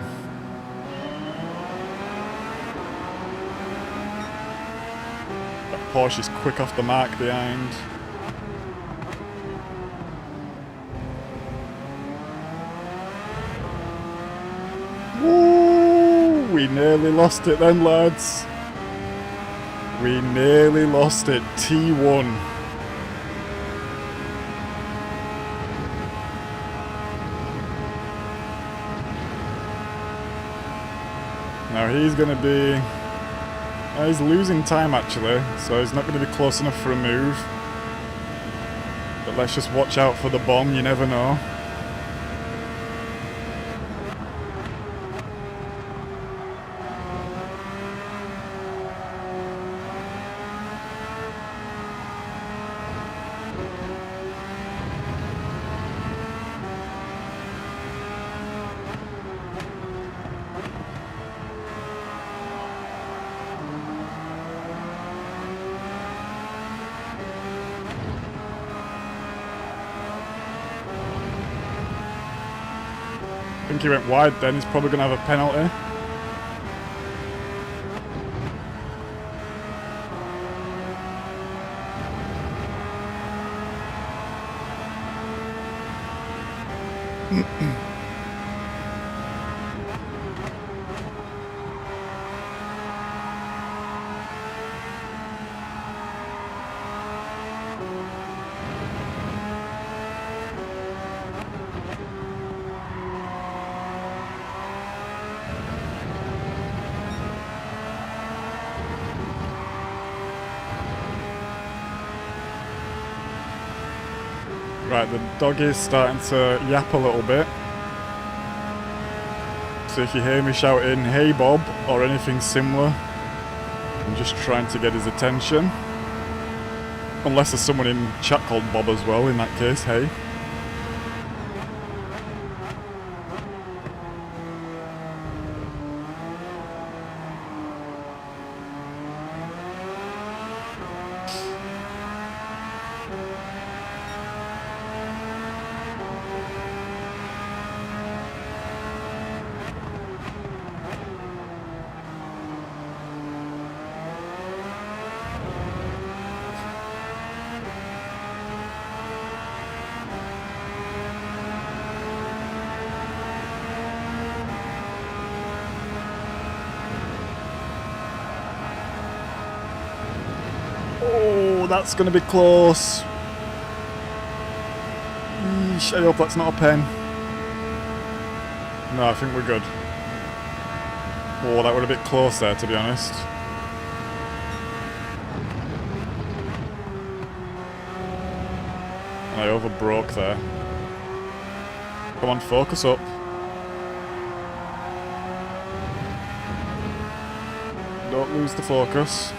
That Porsche is quick off the mark behind. Woo! We nearly lost it then, lads. We nearly lost it. T1. Now he's going to be... he's losing time actually, so he's not going to be close enough for a move. But let's just watch out for the bomb, you never know. I think he went wide then, he's probably going to have a penalty. Right, the dog is starting to yap a little bit. So if you hear me shouting, "Hey Bob," or anything similar, I'm just trying to get his attention. Unless there's someone in chat called Bob as well, in that case, hey. Oh, that's going to be close. Eesh, I hope that's not a pen. No, I think we're good. Oh, that would have been close there, to be honest. And I overbroke there. Come on, focus up. Don't lose the focus.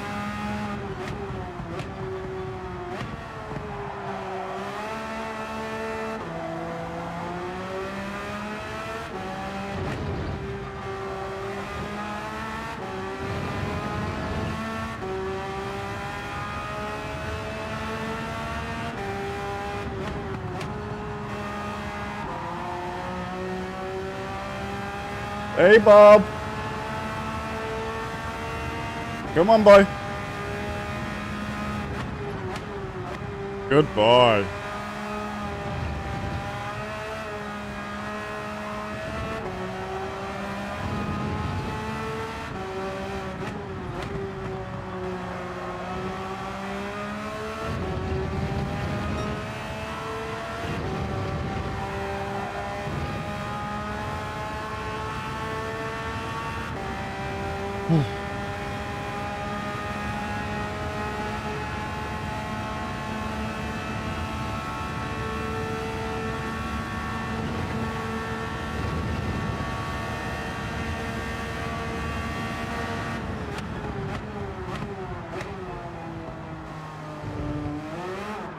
Hey, Bob. Come on, boy. Good boy.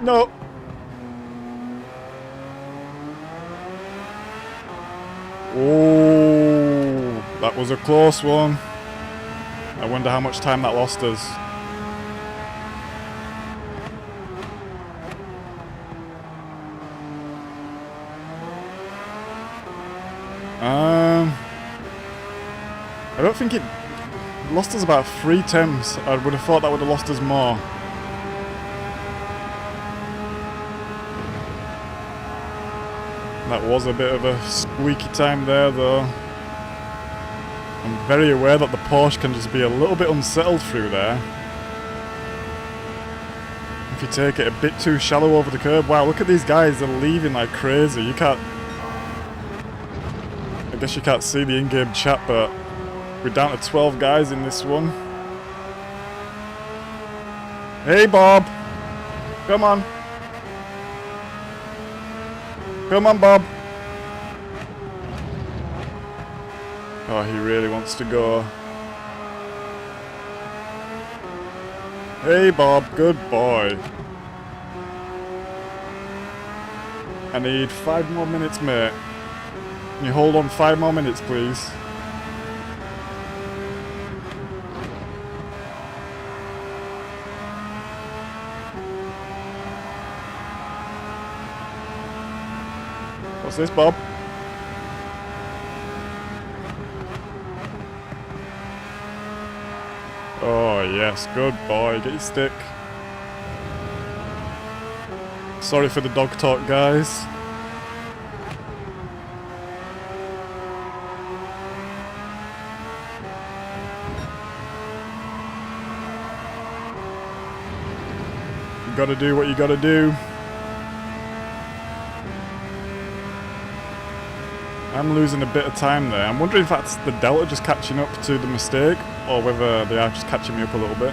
No. Oh, that was a close one. I wonder how much time that lost us. I don't think it lost us about 3 temps. I would have thought that would have lost us more. That was a bit of a squeaky time there, though. I'm very aware that the Porsche can just be a little bit unsettled through there. If you take it a bit too shallow over the curb. Wow, look at these guys, they're leaving like crazy. You can't... I guess you can't see the in-game chat, but we're down to 12 guys in this one. Hey, Bob! Come on! Come on, Bob! Oh, he really wants to go. Hey, Bob, good boy. I need 5 more minutes, mate. Can you hold on 5 more minutes, please? What's this, Bob? Oh, yes, good boy. Get your stick. Sorry for the dog talk, guys. Gotta do what you gotta do. I'm losing a bit of time there. I'm wondering if that's the Delta just catching up to the mistake, or whether they are just catching me up a little bit.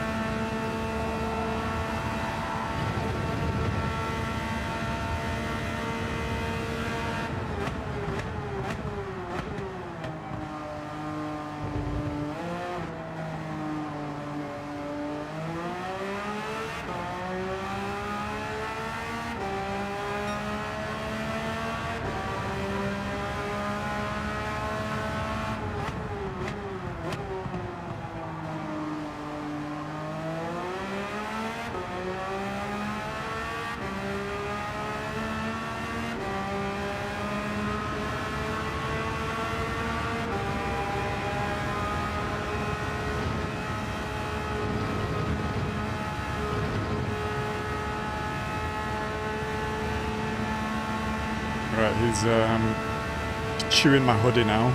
Right, he's chewing my hoodie now.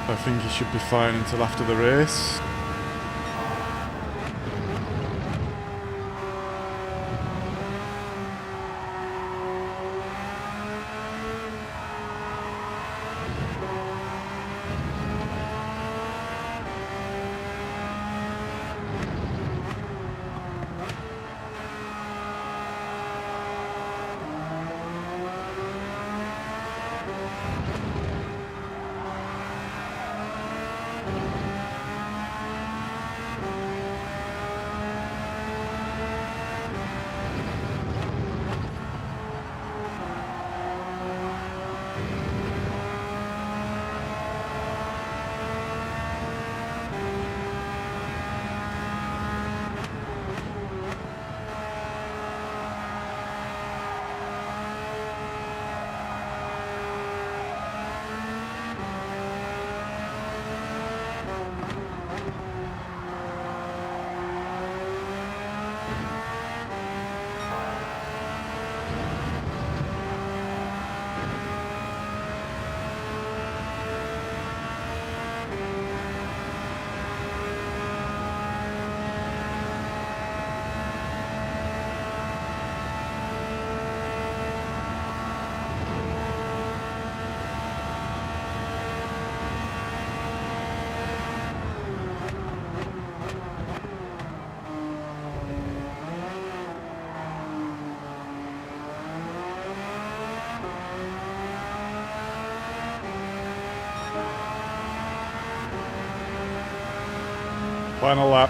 I think he should be fine until after the race. Final lap.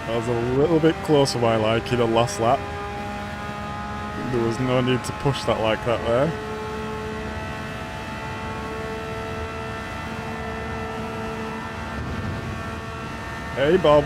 That was a little bit closer by liking the last lap. There was no need to push that like that there. Hey, Bob.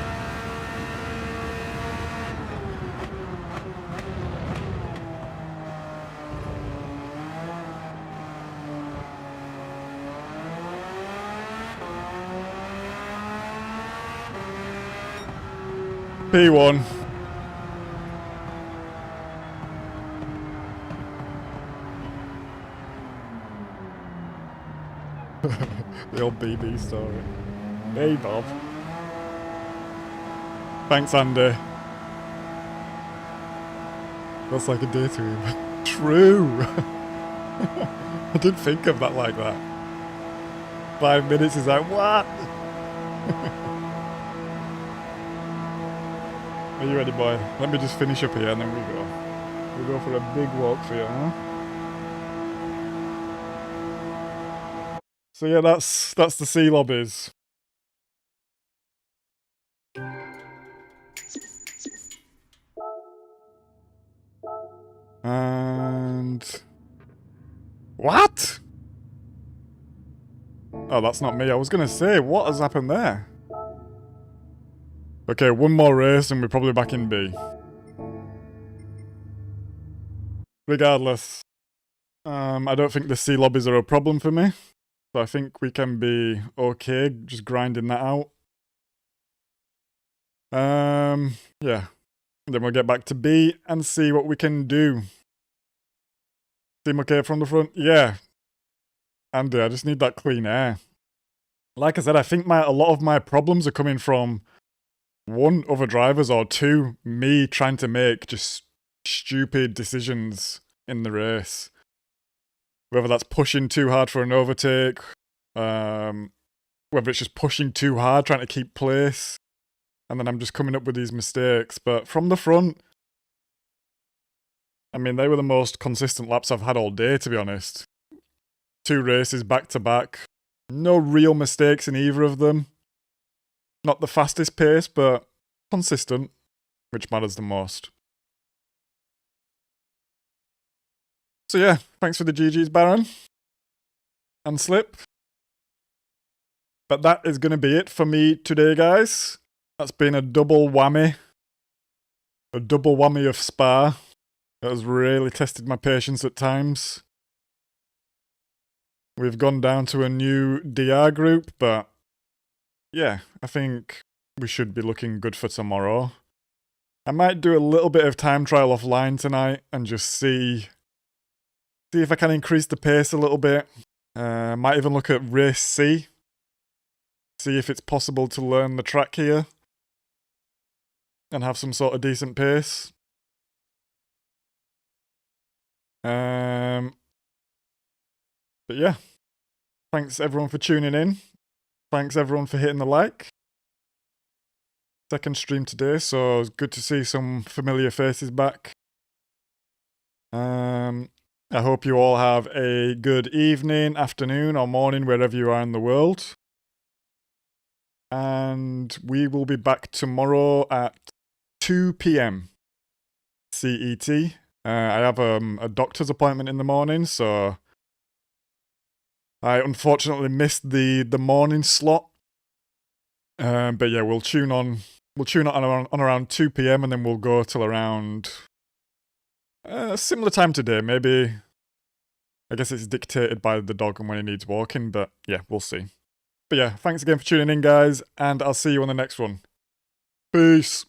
P1. The old BB story. Hey, Bob. Thanks, Andy. That's like a day to him. True. I didn't think of that like that. 5 minutes is like, what? Are you ready, boy? Let me just finish up here and then we go. We'll go for a big walk for you, huh? So yeah, that's the C lobbies. And what? Oh, that's not me. I was gonna say, what has happened there? Okay, one more race and we're probably back in B. Regardless, I don't think the C lobbies are a problem for me. So I think we can be okay just grinding that out. Yeah. Then we'll get back to B and see what we can do. Seem okay from the front? Yeah. Andy, I just need that clean air. Like I said, I think a lot of my problems are coming from 1, other drivers, or 2, me trying to make just stupid decisions in the race. Whether that's pushing too hard for an overtake, whether it's just pushing too hard, trying to keep place, and then I'm just coming up with these mistakes. But from the front, I mean, they were the most consistent laps I've had all day, to be honest. 2 races back to back. No real mistakes in either of them. Not the fastest pace, but consistent, which matters the most. So yeah, thanks for the GGs, Baron. And Slip. But that is going to be it for me today, guys. That's been a double whammy. A double whammy of Spa. That has really tested my patience at times. We've gone down to a new DR group, but yeah, I think we should be looking good for tomorrow. I might do a little bit of time trial offline tonight and just see if I can increase the pace a little bit. Might even look at race C. See if it's possible to learn the track here and have some sort of decent pace. But yeah, thanks everyone for tuning in. Thanks everyone for hitting the like. Second stream today, so it's good to see some familiar faces back. I hope you all have a good evening, afternoon, or morning, wherever you are in the world. And we will be back tomorrow at 2 PM CET. I have a doctor's appointment in the morning, so I unfortunately missed the morning slot. But yeah, we'll tune on around 2 PM and then we'll go till around similar time today. Maybe, I guess it's dictated by the dog and when he needs walking, but yeah, we'll see. But yeah, thanks again for tuning in, guys, and I'll see you on the next one. Peace.